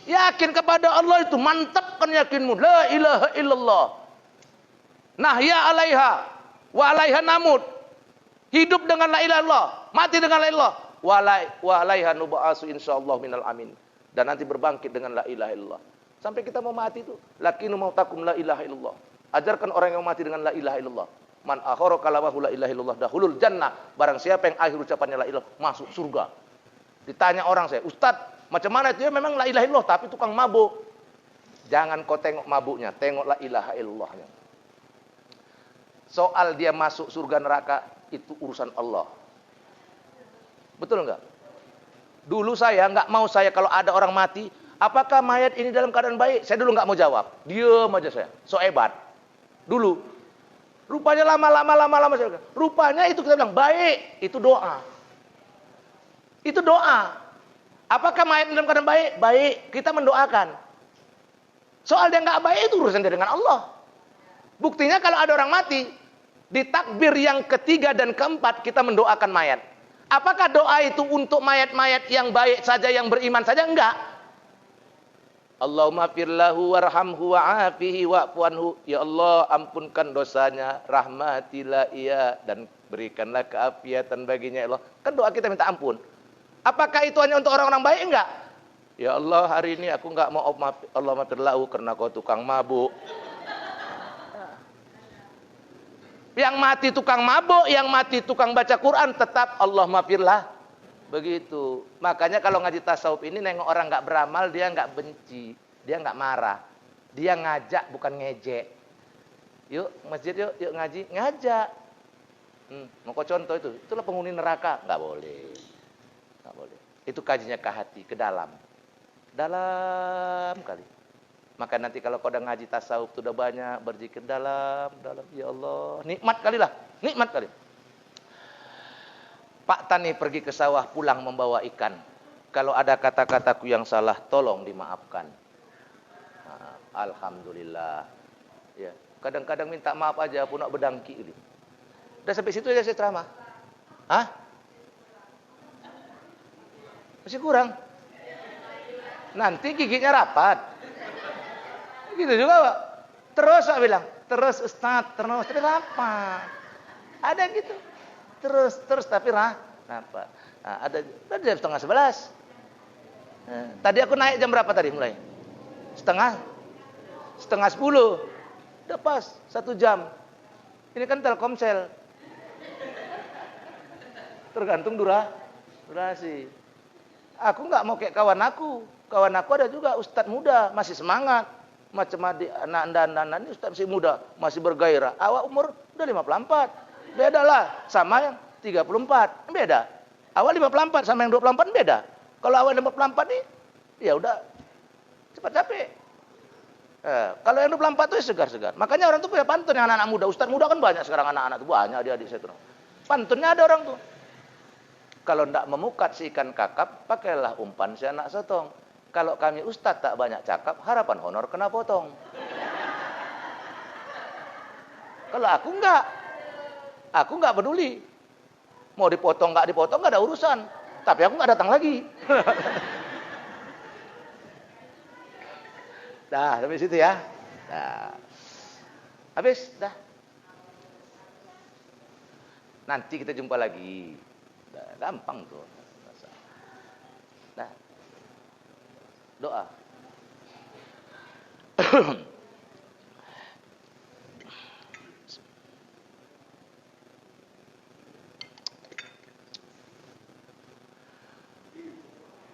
Yakin kepada Allah itu, mantapkan yakinmu. La ilaha illallah. Nahya alaiha wa alaiha namut. Hidup dengan la ilaha illallah, mati dengan la ilaha wa alaiha nub'asu insyaallah minal amin. Dan nanti berbangkit dengan la ilaha illallah. Sampai kita mau mati itu, lakinu mautakum la ilaha illallah. Ajarkan orang yang mati dengan la ilaha illallah. Man akhara kalamahu la ilaha illallah dahulul jannah. Barang siapa yang akhir ucapannya la ilaha, masuk surga. Ditanya orang saya, Ustadz, macam mana itu? Ya memang la ilaha illallah, tapi tukang mabuk. Jangan kau tengok mabuknya, tengok la ilaha illallahnya. Soal dia masuk surga neraka, itu urusan Allah. Betul enggak? Dulu saya nggak mau kalau ada orang mati, apakah mayat ini dalam keadaan baik? Saya dulu nggak mau jawab. Diam aja saya. So hebat. Dulu. Rupanya lama-lama saya. Rupanya itu kita bilang baik. Itu doa. Itu doa. Apakah mayat dalam keadaan baik? Baik. Kita mendoakan. Soal dia nggak baik itu urusan dia dengan Allah. Buktinya kalau ada orang mati, Di takbir yang ketiga dan keempat kita mendoakan mayat. Apakah doa itu untuk mayat-mayat yang baik saja, yang beriman saja? Enggak. Allahumma firlahu warhamhu wa'afihi wa'fuanhu. Ya Allah, ampunkan dosanya, rahmatilah ia, dan berikanlah keafiatan baginya, ya Allah. Kan doa kita minta ampun. Apakah itu hanya untuk orang-orang baik? Enggak. Ya Allah, hari ini aku enggak mau Allah mafirlahu karena kau tukang mabuk. Yang mati tukang mabuk, yang mati tukang baca Quran, tetap Allah mafirlah. Begitu. Makanya kalau ngaji tasawuf ini nengok orang enggak beramal, dia enggak benci, dia enggak marah. Dia ngajak bukan ngejek. Yuk masjid yuk ngaji, ngajak. Mau kau contoh itu? Itulah penghuni neraka. Enggak boleh. Enggak boleh. Itu kajinya ke hati, ke dalam. Dalam kali. Maka nanti kalau kau udah ngaji tasawuf sudah banyak berzikir dalam. Ya Allah, nikmat kali lah, nikmat kali. Pak Tani pergi ke sawah, pulang membawa ikan. Kalau ada kata-kataku yang salah, tolong dimaafkan. Nah, alhamdulillah. Ya, kadang-kadang minta maaf aja pun nak berdangki ini. Udah sampai situ aja saya ceramah. Hah? Masih kurang? Nanti giginya rapat. Gitu juga, Pak. Terus saya bilang, terus Ustaz, terus. Tapi apa? Ada gitu. Terus tapi apa? Nah, ada jam 10:30. Nah, tadi aku naik jam berapa tadi mulai? Setengah 10. Udah pas 1 jam. Ini kan Telkomsel. Tergantung durasi. Aku nggak mau kayak kawan aku. Kawan aku ada juga ustadz muda, masih semangat. Macam anak-anak ini ustadz masih muda, masih bergairah. Awak umur udah 54. Beda lah sama yang 34. Beda. Awak 54 sama yang 24 beda. Kalau awak 54 nih, ya udah cepat capek. Kalau yang 24 itu segar-segar. Makanya orang tuh punya pantun yang anak-anak muda. Ustadz muda kan banyak sekarang anak-anak tuh banyak adik-adik saya tuh. Pantunnya ada orang tuh. Kalau ndak memukat si ikan kakap, pakailah umpan si anak sotong. Kalau kami ustadz tak banyak cakap, harapan honor kena potong. Kalau aku enggak peduli. Mau dipotong enggak ada urusan. Tapi aku enggak datang lagi. Dah, sampai situ ya. Dah. Habis, dah. Nanti kita jumpa lagi. Dah, gampang tuh. Dah. Doa.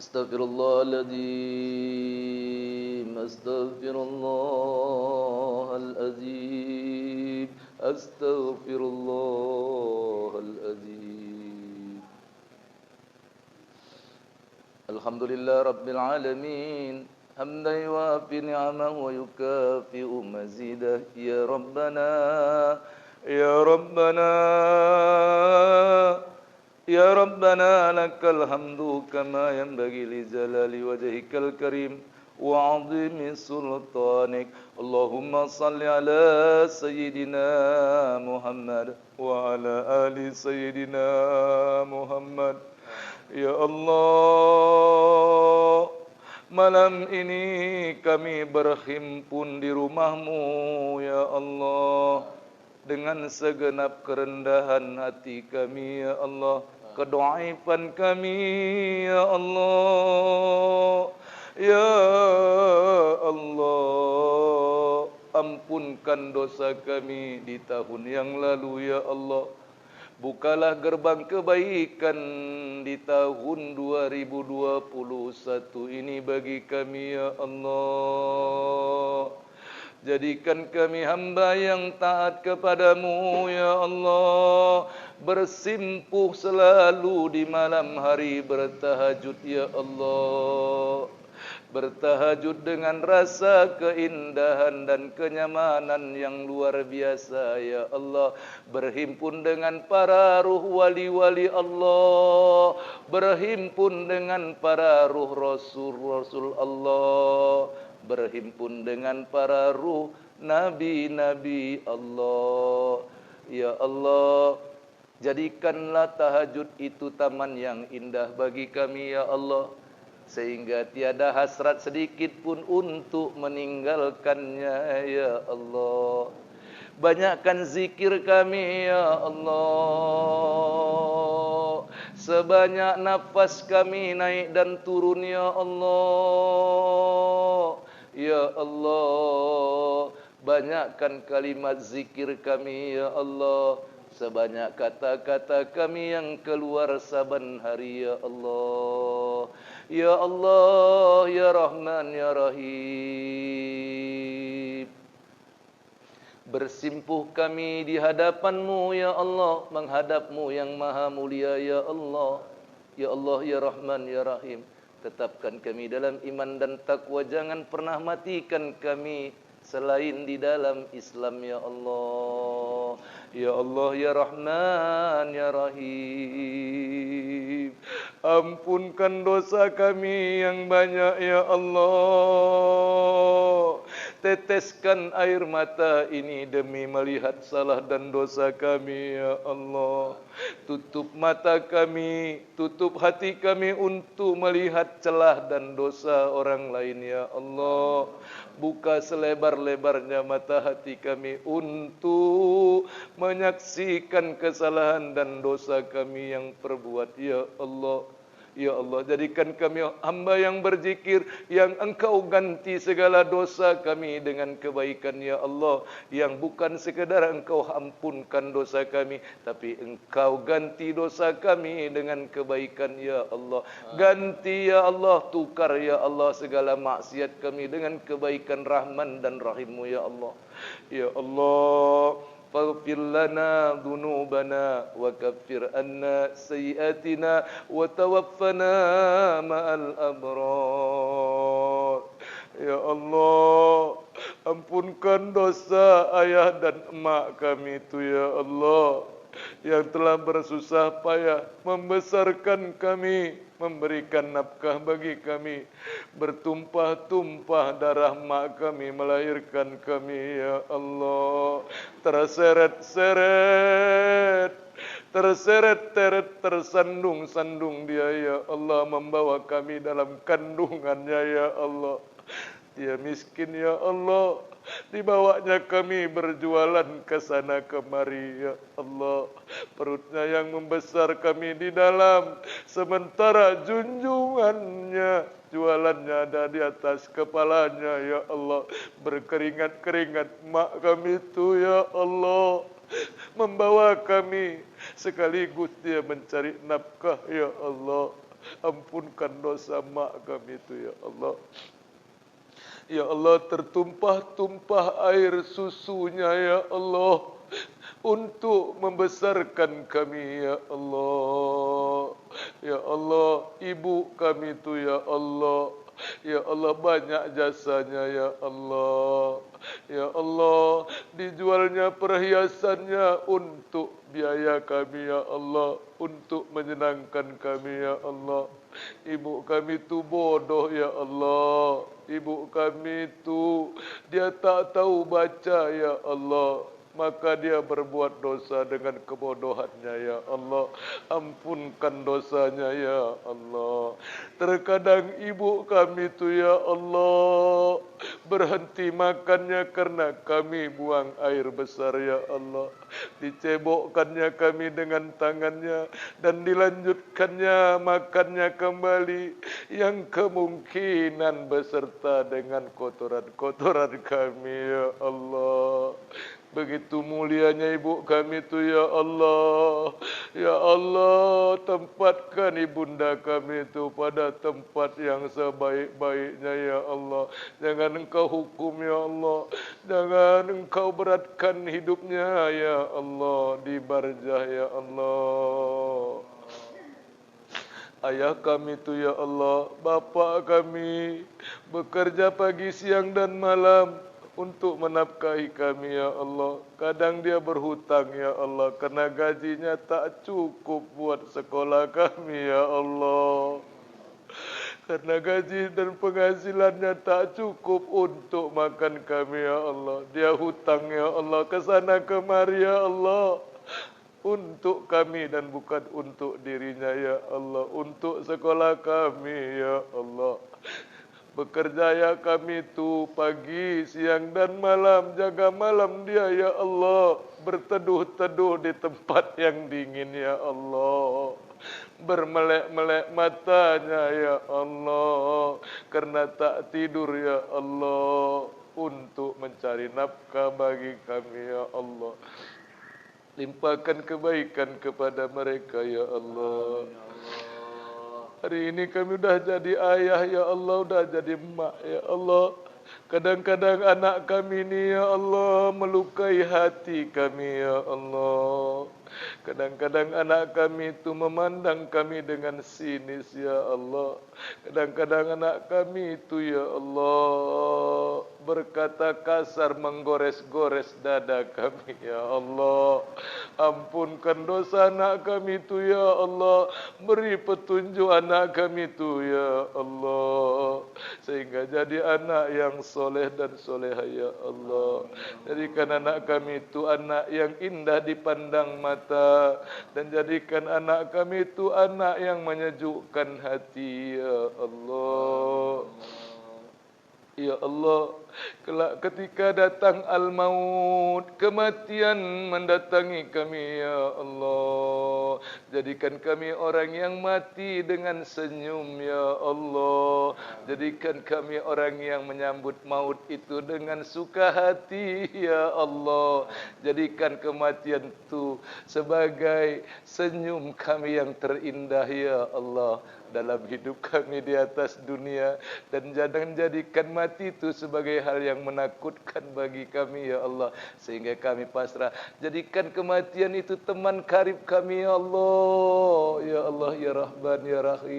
Astaghfirullahaladzim. Astaghfirullahaladzim. Astaghfirullahaladzim. Alhamdulillah Rabbil Alamin. Hamdan yuafi ni'amahu wa yukafi'u mazidah. Ya Rabbana, Ya Rabbana, Ya Rabbana, lakal hamdu kama yanbaghi li jalali wajhikal karim wa 'azimi sultanik. Allahumma salli ala Sayyidina Muhammad wa ala ali Sayyidina Muhammad. Ya Allah, malam ini kami berhimpun di rumah-Mu, ya Allah, dengan segenap kerendahan hati kami, ya Allah, kedoaifan kami, ya Allah, ya Allah, ampunkan dosa kami di tahun yang lalu, ya Allah. Bukalah gerbang kebaikan di tahun 2021 ini bagi kami, ya Allah. Jadikan kami hamba yang taat kepadamu, ya Allah. Bersimpuh selalu di malam hari bertahajud, ya Allah. Bertahajud dengan rasa keindahan dan kenyamanan yang luar biasa, ya Allah. Berhimpun dengan para ruh wali-wali Allah. Berhimpun dengan para ruh Rasul-Rasul Allah. Berhimpun dengan para ruh Nabi-Nabi Allah. Ya Allah, jadikanlah tahajud itu taman yang indah bagi kami ya Allah, sehingga tiada hasrat sedikit pun untuk meninggalkannya ya Allah. Banyakkan zikir kami ya Allah, sebanyak nafas kami naik dan turun ya Allah. Ya Allah, banyakkan kalimat zikir kami ya Allah, sebanyak kata-kata kami yang keluar saban hari ya Allah. Ya Allah, ya Rahman, ya Rahim. Bersimpuh kami di hadapan-Mu ya Allah, menghadap-Mu yang maha mulia ya Allah. Ya Allah, ya Rahman, ya Rahim. Tetapkan kami dalam iman dan taqwa, jangan pernah matikan kami selain di dalam Islam ya Allah. Ya Allah, ya Rahman, ya Rahim. Ampunkan dosa kami yang banyak ya Allah. Teteskan air mata ini demi melihat salah dan dosa kami ya Allah. Tutup mata kami, tutup hati kami untuk melihat celah dan dosa orang lain ya Allah. Buka selebar-lebarnya mata hati kami untuk menyaksikan kesalahan dan dosa kami yang perbuat ya Allah. Ya Allah, jadikan kami hamba yang berzikir, yang Engkau ganti segala dosa kami dengan kebaikan ya Allah. Yang bukan sekadar Engkau ampunkan dosa kami, tapi Engkau ganti dosa kami dengan kebaikan ya Allah. Ganti ya Allah, tukar ya Allah segala maksiat kami dengan kebaikan Rahman dan Rahim-Mu ya Allah. Ya Allah, faghfir lana dhunubana wa kaffir anna sayyiatina wa tawaffana ma'al abrar. Ya Allah, ampunkan dosa ayah dan emak kami itu ya Allah, yang telah bersusah payah membesarkan kami, memberikan nafkah bagi kami, bertumpah-tumpah darah mak kami melahirkan kami ya Allah. Terseret-seret, tersandung-sandung dia ya Allah, membawa kami dalam kandungannya ya Allah. Dia miskin ya Allah, dibawanya kami berjualan ke sana kemari ya Allah. Perutnya yang membesar kami di dalam, sementara junjungannya, jualannya ada di atas kepalanya ya Allah. Berkeringat-keringat mak kami itu ya Allah, membawa kami sekaligus dia mencari nafkah ya Allah. Ampunkan dosa mak kami itu ya Allah. Ya Allah, tertumpah-tumpah air susunya ya Allah untuk membesarkan kami ya Allah. Ya Allah, ibu kami itu ya Allah. Ya Allah, banyak jasanya ya Allah. Ya Allah, dijualnya perhiasannya untuk biaya kami ya Allah, untuk menyenangkan kami ya Allah. Ibu kami itu bodoh ya Allah. Ibu kami itu dia tak tahu baca ya Allah, maka dia berbuat dosa dengan kebodohannya ya Allah. Ampunkan dosanya ya Allah. Terkadang ibu kami itu ya Allah berhenti makannya karena kami buang air besar ya Allah. Dicebokkannya kami dengan tangannya dan dilanjutkannya makannya kembali, yang kemungkinan beserta dengan kotoran-kotoran kami ya Allah. Begitu mulianya ibu kami itu ya Allah. Ya Allah, tempatkan ibunda kami itu pada tempat yang sebaik-baiknya ya Allah. Jangan Engkau hukum ya Allah. Jangan Engkau beratkan hidupnya ya Allah di barzah ya Allah. Ayah kami itu ya Allah, bapa kami bekerja pagi, siang dan malam untuk menafkahi kami ya Allah. Kadang dia berhutang ya Allah, karena gajinya tak cukup buat sekolah kami ya Allah. Karena gaji dan penghasilannya tak cukup untuk makan kami ya Allah. Dia hutang ya Allah ke sana kemari ya Allah. Untuk kami dan bukan untuk dirinya ya Allah. Untuk sekolah kami ya Allah. Bekerja ya kami tu pagi, siang dan malam. Jaga malam dia ya Allah. Berteduh-teduh di tempat yang dingin ya Allah. Bermelek-melek matanya ya Allah. Karena tak tidur ya Allah. Untuk mencari nafkah bagi kami ya Allah. Limpahkan kebaikan kepada mereka ya Allah. Hari ini kami sudah jadi ayah ya Allah, sudah jadi mak ya Allah. Kadang-kadang anak kami ini ya Allah melukai hati kami ya Allah. Kadang-kadang anak kami itu memandang kami dengan sinis ya Allah. Kadang-kadang anak kami itu ya Allah berkata kasar, menggores-gores dada kami ya Allah. Ampunkan dosa anak kami itu ya Allah. Beri petunjuk anak kami itu ya Allah. Sehingga jadi anak yang soleh dan soleha ya Allah. Jadikan anak kami itu anak yang indah dipandang mata. Dan jadikan anak kami itu anak yang menyejukkan hati ya Allah. Ya Allah, kelak ketika datang al-maut, kematian mendatangi kami ya Allah. Jadikan kami orang yang mati dengan senyum ya Allah. Jadikan kami orang yang menyambut maut itu dengan suka hati ya Allah. Jadikan kematian itu sebagai senyum kami yang terindah ya Allah dalam hidup kami di atas dunia. Dan jangan jadikan mati itu sebagai hal yang menakutkan bagi kami ya Allah, sehingga kami pasrah. Jadikan kematian itu teman karib kami ya Allah. Ya Allah ya Rahman ya Rahim.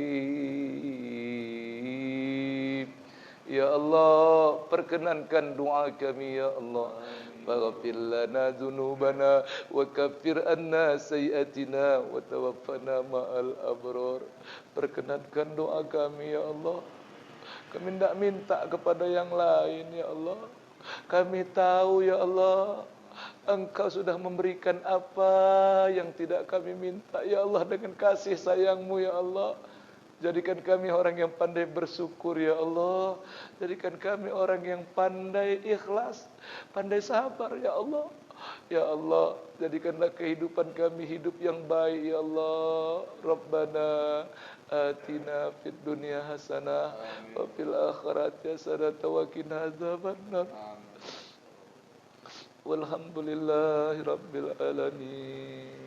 Ya Allah, perkenankan doa kami ya Allah. Faghfir lana dzunubana wa kaffir anna sayyi'atina wa tawaffana ma'al abrar. Perkenankan doa kami ya Allah. Kami tidak minta kepada yang lain ya Allah. Kami tahu ya Allah, Engkau sudah memberikan apa yang tidak kami minta ya Allah dengan kasih sayang-Mu ya Allah. Jadikan kami orang yang pandai bersyukur ya Allah. Jadikan kami orang yang pandai ikhlas, pandai sabar ya Allah. Ya Allah, jadikanlah kehidupan kami hidup yang baik ya Allah. Rabbana atina fid dunya hasanah wa fil akhirati hasanah wa qina adzabannar. Walhamdulillahi rabbil alamin.